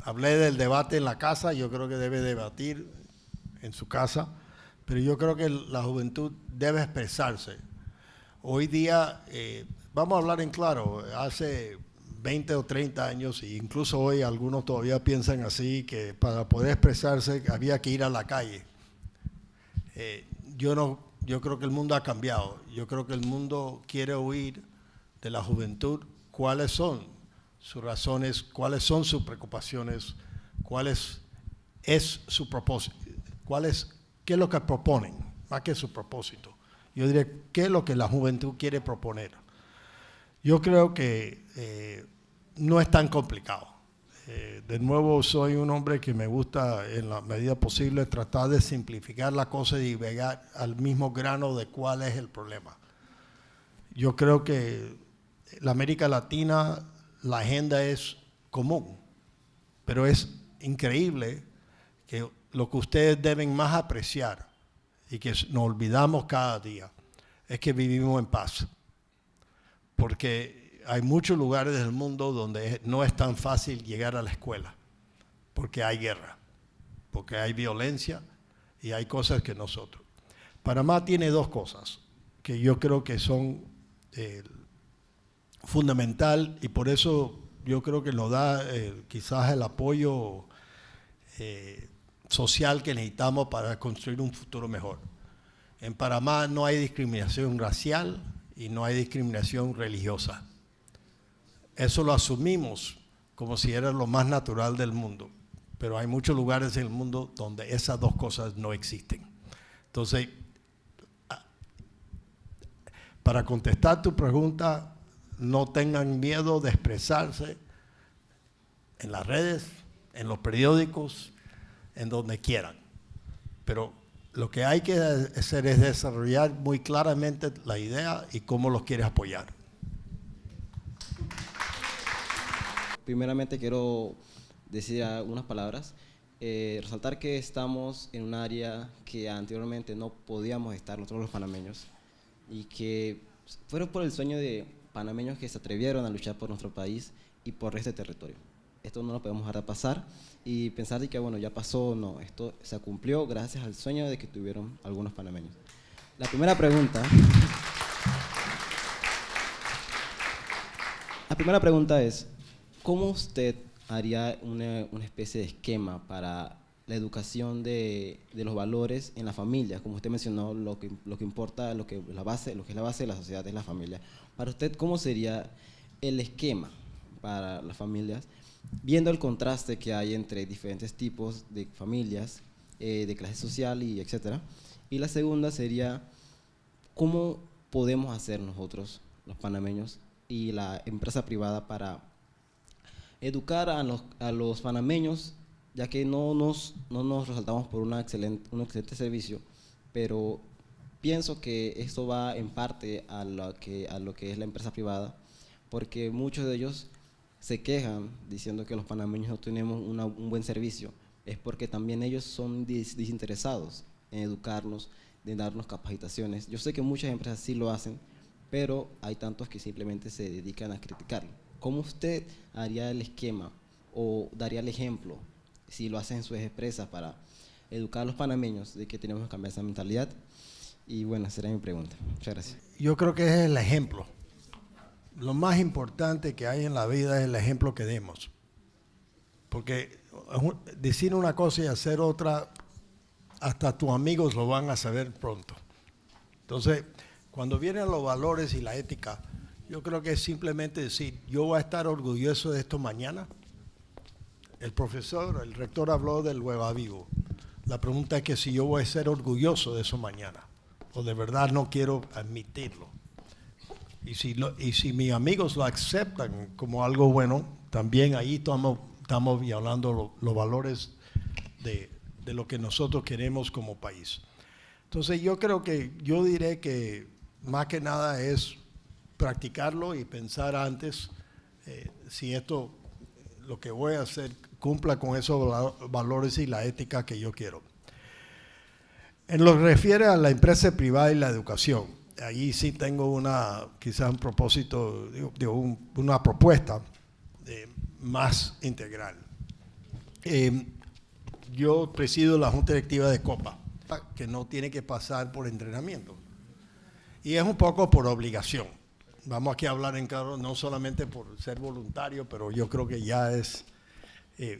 Hablé del debate en la casa, yo creo que debe debatir en su casa, pero yo creo que la juventud debe expresarse. Hoy día, vamos a hablar en claro, hace 20 o 30 años, e incluso hoy algunos todavía piensan así, que para poder expresarse había que ir a la calle. Yo creo que el mundo ha cambiado. Yo creo que el mundo quiere oír de la juventud cuáles son sus razones, cuáles son sus preocupaciones, cuál es su propósito, qué es lo que proponen, más que su propósito. Yo diría, ¿qué es lo que la juventud quiere proponer? Yo creo que no es tan complicado. De nuevo, soy un hombre que me gusta, en la medida posible, tratar de simplificar la cosa y llegar al mismo grano de cuál es el problema. Yo creo que la América Latina, la agenda es común, pero es increíble que lo que ustedes deben más apreciar y que nos olvidamos cada día es que vivimos en paz. Porque hay muchos lugares del mundo donde no es tan fácil llegar a la escuela, porque hay guerra, porque hay violencia y hay cosas que nosotros. Panamá tiene dos cosas que yo creo que son fundamental y por eso yo creo que nos da quizás el apoyo social que necesitamos para construir un futuro mejor. En Panamá no hay discriminación racial y no hay discriminación religiosa. Eso lo asumimos como si era lo más natural del mundo, pero hay muchos lugares en el mundo donde esas dos cosas no existen. Entonces, para contestar tu pregunta, no tengan miedo de expresarse en las redes, en los periódicos, en donde quieran. Pero lo que hay que hacer es desarrollar muy claramente la idea y cómo los quieres apoyar. Primeramente quiero decir unas palabras, resaltar que estamos en un área que anteriormente no podíamos estar nosotros los panameños y que fueron por el sueño de panameños que se atrevieron a luchar por nuestro país y por este territorio. Esto no lo podemos dejar pasar y pensar de que bueno, ya pasó, no, esto se cumplió gracias al sueño de que tuvieron algunos panameños. La primera pregunta es, ¿cómo usted haría una especie de esquema para la educación de los valores en la familia? Como usted mencionó, lo que importa, lo que es la base de la sociedad es la familia. Para usted, ¿cómo sería el esquema para las familias, viendo el contraste que hay entre diferentes tipos de familias, de clase social y etcétera? Y la segunda sería, ¿cómo podemos hacer nosotros, los panameños y la empresa privada, para educar a los panameños, ya que no nos resaltamos por un excelente servicio, pero pienso que esto va en parte a lo que es la empresa privada, porque muchos de ellos se quejan diciendo que los panameños no tenemos un buen servicio. Es porque también ellos son desinteresados en educarnos, en darnos capacitaciones. Yo sé que muchas empresas sí lo hacen, pero hay tantos que simplemente se dedican a criticarlo. ¿Cómo usted haría el esquema o daría el ejemplo, si lo hacen en sus empresas, para educar a los panameños de que tenemos que cambiar esa mentalidad? Y bueno, será mi pregunta. Muchas gracias. Yo creo que es el ejemplo. Lo más importante que hay en la vida es el ejemplo que demos. Porque decir una cosa y hacer otra, hasta tus amigos lo van a saber pronto. Entonces, cuando vienen los valores y la ética, yo creo que es simplemente decir, yo voy a estar orgulloso de esto mañana. El rector habló del hueva vivo. La pregunta es que si yo voy a ser orgulloso de eso mañana, o de verdad no quiero admitirlo. Y si mis amigos lo aceptan como algo bueno, también ahí estamos hablando los valores de lo que nosotros queremos como país. Entonces yo diré que más que nada es practicarlo y pensar antes si esto, lo que voy a hacer, cumpla con esos valores y la ética que yo quiero. En lo que refiere a la empresa privada y la educación, ahí sí tengo quizás un propósito, una propuesta más integral. Yo presido la Junta Directiva de Copa, que no tiene que pasar por entrenamiento. Y es un poco por obligación. Vamos aquí a hablar en claro, no solamente por ser voluntario, pero yo creo que ya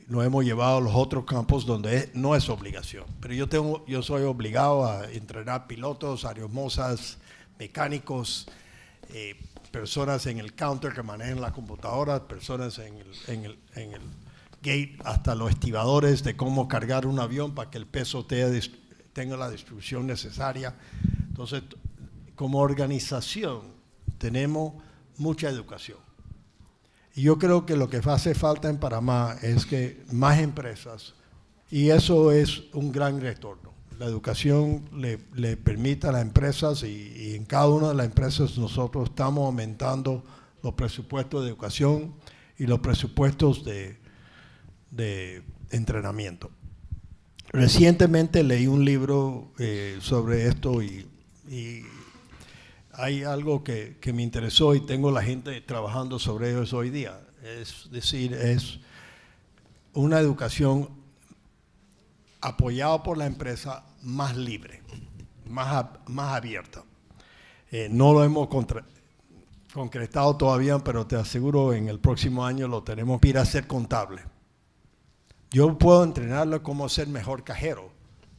nos hemos llevado a los otros campos donde no es obligación. Pero yo soy obligado a entrenar pilotos, aeromosas, mecánicos, personas en el counter que manejan la computadora, personas en el gate, hasta los estibadores de cómo cargar un avión para que el peso tenga la distribución necesaria. Entonces, como organización, tenemos mucha educación. Y yo creo que lo que hace falta en Panamá es que más empresas, y eso es un gran retorno. La educación le permite a las empresas, y en cada una de las empresas nosotros estamos aumentando los presupuestos de educación y los presupuestos de entrenamiento. Recientemente leí un libro sobre esto y hay algo que me interesó y tengo la gente trabajando sobre eso hoy día. Es decir, es una educación apoyada por la empresa más libre, más abierta. No lo hemos concretado todavía, pero te aseguro en el próximo año lo tenemos que ir a ser contable. Yo puedo entrenarlo cómo ser mejor cajero,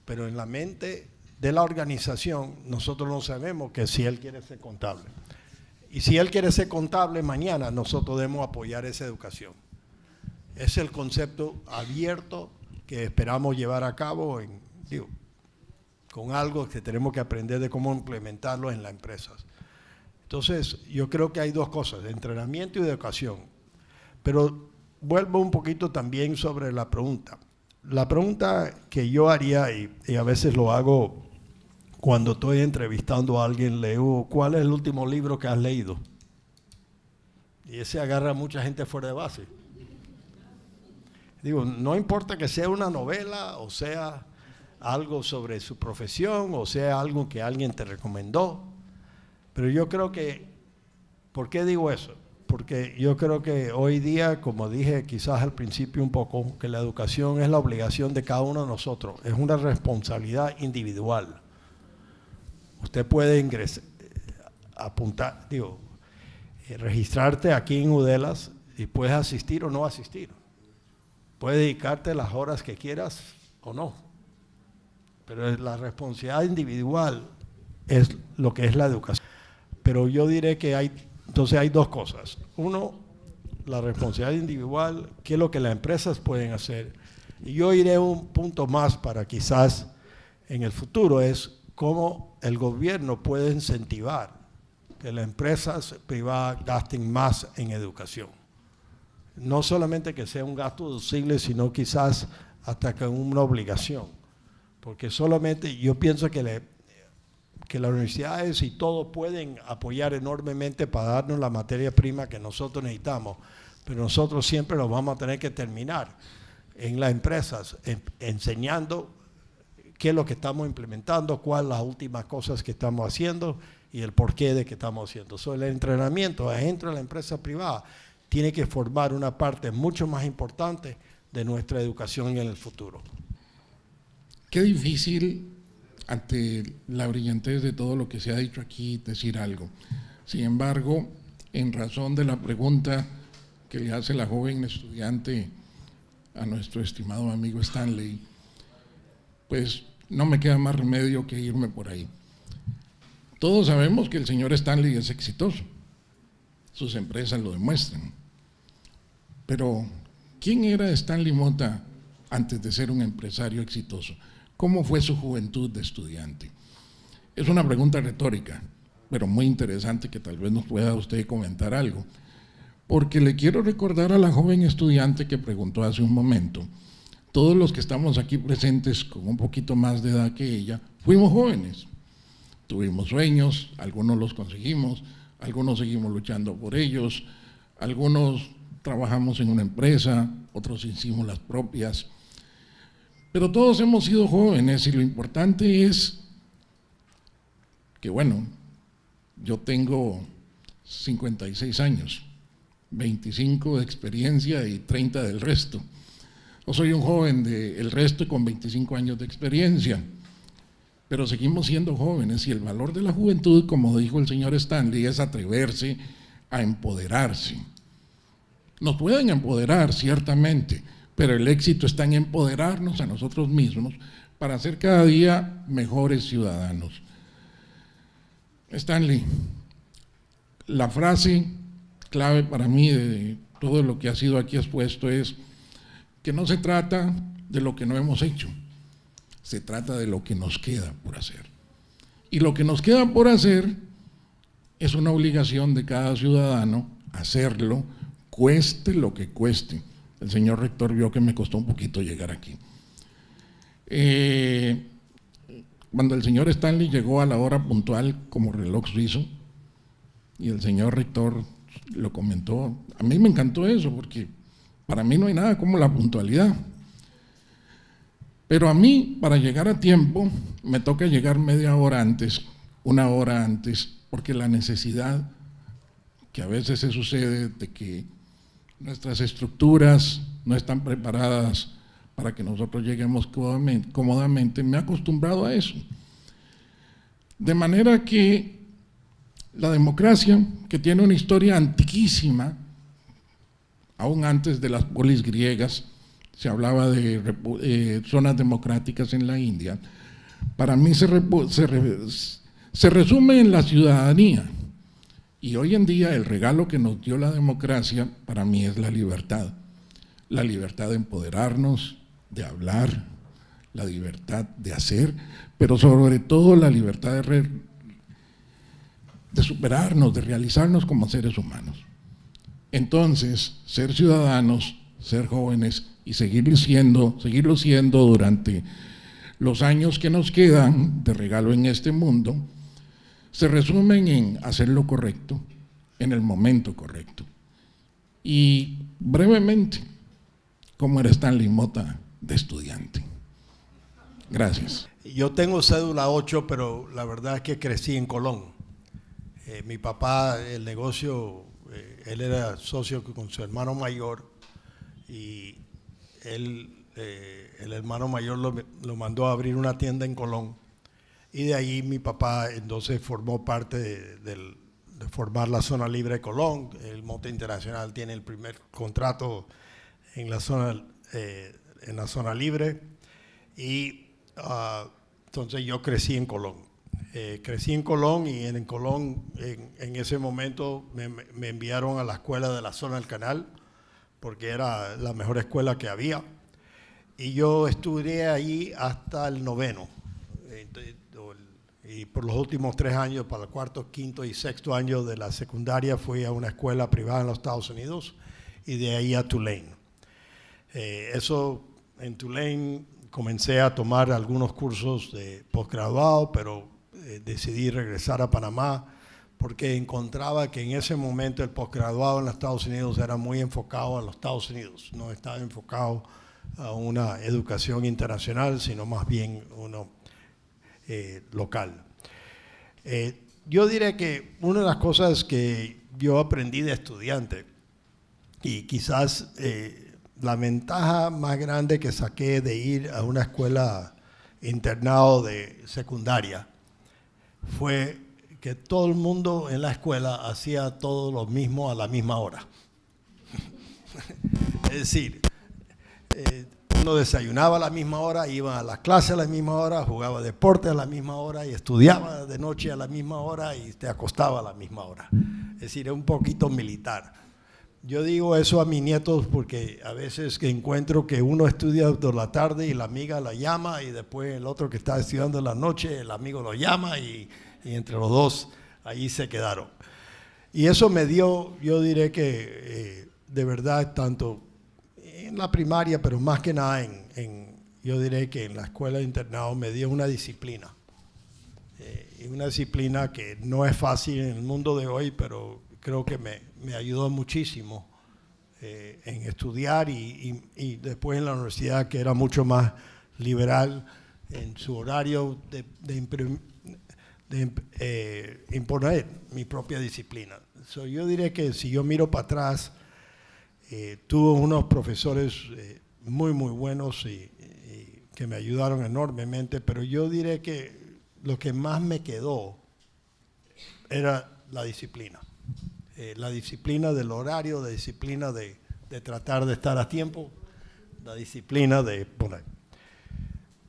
pero en la mente de la organización nosotros no sabemos que si él quiere ser contable. Y si él quiere ser contable mañana, nosotros debemos apoyar esa educación. Es el concepto abierto que esperamos llevar a cabo con algo que tenemos que aprender de cómo implementarlo en las empresas. Entonces, yo creo que hay dos cosas, entrenamiento y educación. Pero vuelvo un poquito también sobre la pregunta. La pregunta que yo haría, y a veces lo hago cuando estoy entrevistando a alguien, le digo, ¿cuál es el último libro que has leído? Y ese agarra a mucha gente fuera de base. Digo, no importa que sea una novela o sea algo sobre su profesión o sea algo que alguien te recomendó, pero yo creo que, ¿por qué digo eso? Porque yo creo que hoy día, como dije quizás al principio un poco, que la educación es la obligación de cada uno de nosotros, es una responsabilidad individual. Usted puede ingresar, apuntar, registrarte aquí en Udelas y puedes asistir o no asistir. Puedes dedicarte las horas que quieras o no. Pero la responsabilidad individual es lo que es la educación. Pero yo diré que hay dos cosas. Uno, la responsabilidad individual, qué es lo que las empresas pueden hacer. Y yo iré un punto más para quizás en el futuro, es cómo el gobierno puede incentivar que las empresas privadas gasten más en educación. No solamente que sea un gasto deducible, sino quizás hasta con una obligación. Porque solamente yo pienso que las universidades y todo pueden apoyar enormemente para darnos la materia prima que nosotros necesitamos, pero nosotros siempre lo vamos a tener que terminar en las empresas, enseñando qué es lo que estamos implementando, cuáles las últimas cosas que estamos haciendo y el porqué de que estamos haciendo. El entrenamiento dentro de la empresa privada tiene que formar una parte mucho más importante de nuestra educación en el futuro. Qué difícil, ante la brillantez de todo lo que se ha dicho aquí, decir algo. Sin embargo, en razón de la pregunta que le hace la joven estudiante a nuestro estimado amigo Stanley, pues no me queda más remedio que irme por ahí. Todos sabemos que el señor Stanley es exitoso, sus empresas lo demuestran. Pero, ¿quién era Stanley Mota antes de ser un empresario exitoso? ¿Cómo fue su juventud de estudiante? Es una pregunta retórica, pero muy interesante que tal vez nos pueda usted comentar algo. Porque le quiero recordar a la joven estudiante que preguntó hace un momento, todos los que estamos aquí presentes con un poquito más de edad que ella, fuimos jóvenes. Tuvimos sueños, algunos los conseguimos, algunos seguimos luchando por ellos, algunos trabajamos en una empresa, otros hicimos las propias. Pero todos hemos sido jóvenes y lo importante es que, bueno, yo tengo 56 años, 25 de experiencia y 30 del resto. No soy un joven del resto con 25 años de experiencia, pero seguimos siendo jóvenes y el valor de la juventud, como dijo el señor Stanley, es atreverse a empoderarse. Nos pueden empoderar, ciertamente, pero el éxito está en empoderarnos a nosotros mismos para ser cada día mejores ciudadanos. Stanley, la frase clave para mí de todo lo que ha sido aquí expuesto es que no se trata de lo que no hemos hecho, se trata de lo que nos queda por hacer. Y lo que nos queda por hacer es una obligación de cada ciudadano hacerlo, cueste lo que cueste. El señor rector vio que me costó un poquito llegar aquí. Cuando el señor Stanley llegó a la hora puntual como reloj suizo, y el señor rector lo comentó, a mí me encantó eso, porque para mí no hay nada como la puntualidad. Pero a mí, para llegar a tiempo, me toca llegar media hora antes, una hora antes, porque la necesidad que a veces se sucede de que nuestras estructuras no están preparadas para que nosotros lleguemos cómodamente, me he acostumbrado a eso. De manera que la democracia, que tiene una historia antiquísima, aún antes de las polis griegas, se hablaba de zonas democráticas en la India, para mí se resume en la ciudadanía. Y hoy en día el regalo que nos dio la democracia para mí es la libertad de empoderarnos, de hablar, la libertad de hacer, pero sobre todo la libertad de superarnos, de realizarnos como seres humanos. Entonces, ser ciudadanos, ser jóvenes y seguirlo siendo durante los años que nos quedan de regalo en este mundo, se resumen en hacer lo correcto en el momento correcto. Y brevemente, ¿cómo era Stanley Mota de estudiante? Gracias. Yo tengo cédula 8, pero la verdad es que crecí en Colón. Mi papá, el negocio, él era socio con su hermano mayor y él, el hermano mayor lo mandó a abrir una tienda en Colón. Y de ahí mi papá entonces formó parte de formar la zona libre de Colón. El Monte Internacional tiene el primer contrato en la zona libre. Y entonces yo crecí en Colón. Y en Colón en ese momento me enviaron a la escuela de la zona del Canal porque era la mejor escuela que había. Y yo estudié allí hasta el 9º. Y por los últimos 3 años, para el 4º, 5º y 6º año de la secundaria, fui a una escuela privada en los Estados Unidos y de ahí a Tulane. En Tulane comencé a tomar algunos cursos de posgraduado, pero decidí regresar a Panamá porque encontraba que en ese momento el posgraduado en los Estados Unidos era muy enfocado a los Estados Unidos, no estaba enfocado a una educación internacional, sino más bien uno local. Yo diré que una de las cosas que yo aprendí de estudiante y quizás la ventaja más grande que saqué de ir a una escuela internado de secundaria fue que todo el mundo en la escuela hacía todo lo mismo a la misma hora. Es decir, uno desayunaba a la misma hora, iba a la clase a la misma hora, jugaba deporte a la misma hora y estudiaba de noche a la misma hora y te acostaba a la misma hora. Es decir, es un poquito militar. Yo digo eso a mis nietos porque a veces que encuentro que uno estudia por la tarde y la amiga la llama y después el otro que está estudiando en la noche, el amigo lo llama y entre los dos ahí se quedaron. Y eso me dio, yo diré que de verdad, tanto en la primaria, pero más que nada yo diré que en la escuela de internado me dio una disciplina. Y una disciplina que no es fácil en el mundo de hoy, pero creo que me ayudó muchísimo en estudiar y después en la universidad, que era mucho más liberal en su horario de imponer mi propia disciplina. Yo diré que si yo miro para atrás, tuve unos profesores muy buenos y que me ayudaron enormemente, pero yo diré que lo que más me quedó era la disciplina. La disciplina del horario, la disciplina de tratar de estar a tiempo, la disciplina de poner.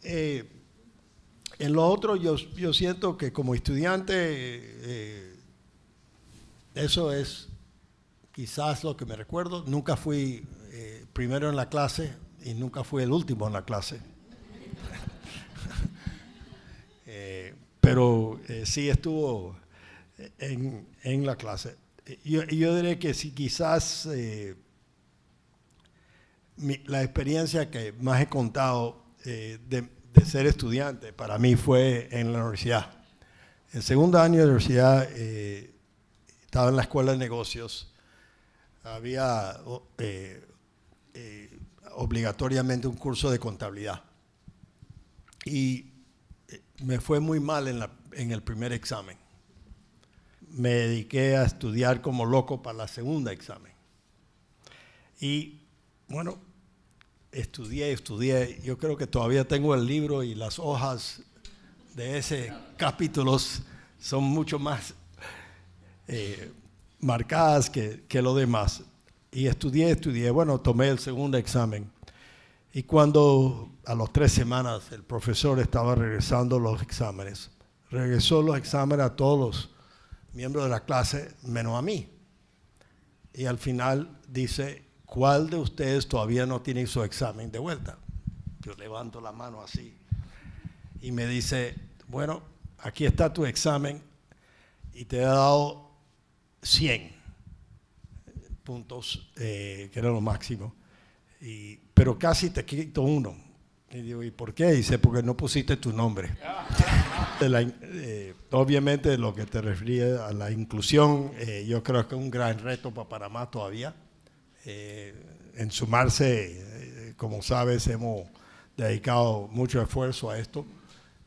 En lo otro, yo siento que como estudiante, eso es quizás lo que me recuerdo. Nunca fui primero en la clase y nunca fui el último en la clase. Pero sí estuvo en la clase. Yo diré que si quizás la experiencia que más he contado de ser estudiante para mí fue en la universidad. En segundo año de universidad estaba en la escuela de negocios. Había obligatoriamente un curso de contabilidad. Y me fue muy mal en el primer examen. Me dediqué a estudiar como loco para la segunda examen. Y bueno, estudié. Yo creo que todavía tengo el libro y las hojas de ese capítulo son mucho más marcadas que lo demás. Y estudié. Bueno, tomé el segundo examen. Y cuando a las 3 semanas el profesor estaba regresando los exámenes, regresó los exámenes a todos los miembros de la clase, menos a mí. Y al final dice, ¿cuál de ustedes todavía no tiene su examen de vuelta? Yo levanto la mano así y me dice, bueno, aquí está tu examen y te he dado 100 puntos, que era lo máximo, pero casi te quito uno. Y digo, ¿y por qué? Dice, porque no pusiste tu nombre. Obviamente lo que te refiere a la inclusión, yo creo que es un gran reto para Panamá todavía. En sumarse, como sabes, hemos dedicado mucho esfuerzo a esto,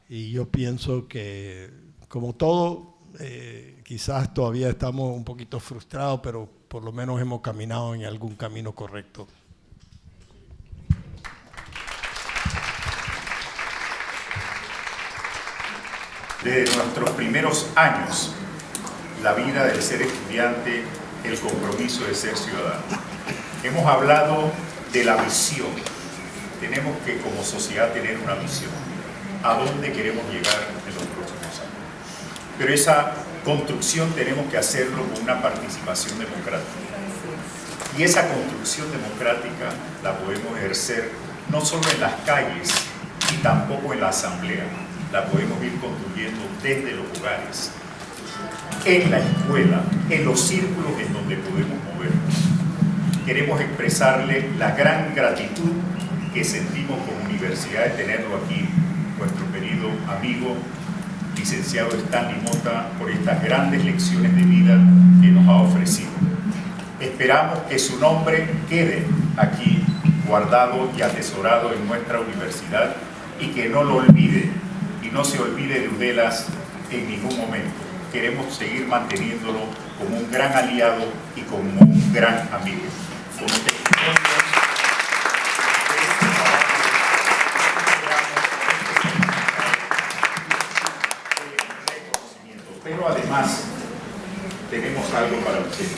y yo pienso que, como todo, quizás todavía estamos un poquito frustrados, pero por lo menos hemos caminado en algún camino correcto. Desde nuestros primeros años, la vida del ser estudiante, el compromiso de ser ciudadano. Hemos hablado de la visión. Tenemos que, como sociedad, tener una visión. ¿A dónde queremos llegar en los próximos años? Pero esa construcción tenemos que hacerlo con una participación democrática. Y esa construcción democrática la podemos ejercer no solo en las calles y tampoco en la asamblea. La podemos ir construyendo desde los hogares, en la escuela, en los círculos en donde podemos movernos. Queremos expresarle la gran gratitud que sentimos como universidad de tenerlo aquí, nuestro querido amigo, licenciado Stanley Mota, por estas grandes lecciones de vida que nos ha ofrecido. Esperamos que su nombre quede aquí guardado y atesorado en nuestra universidad y que no lo olvide, y no se olvide de Uddelas en ningún momento. Queremos seguir manteniéndolo como un gran aliado y como un gran amigo. Como testimonio, pero además tenemos algo para usted.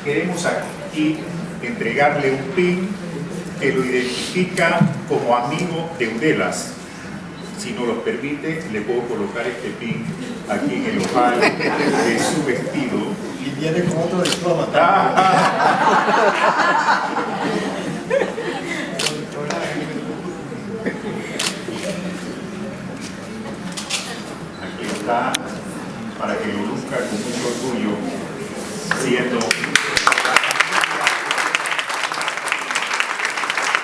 Queremos aquí entregarle un pin que lo identifica como amigo de Uddelas. Si nos lo permite, le puedo colocar este pin aquí en el ojal de su vestido. Y viene con otro diploma. Aquí está, para que lo luzca con mucho orgullo, siendo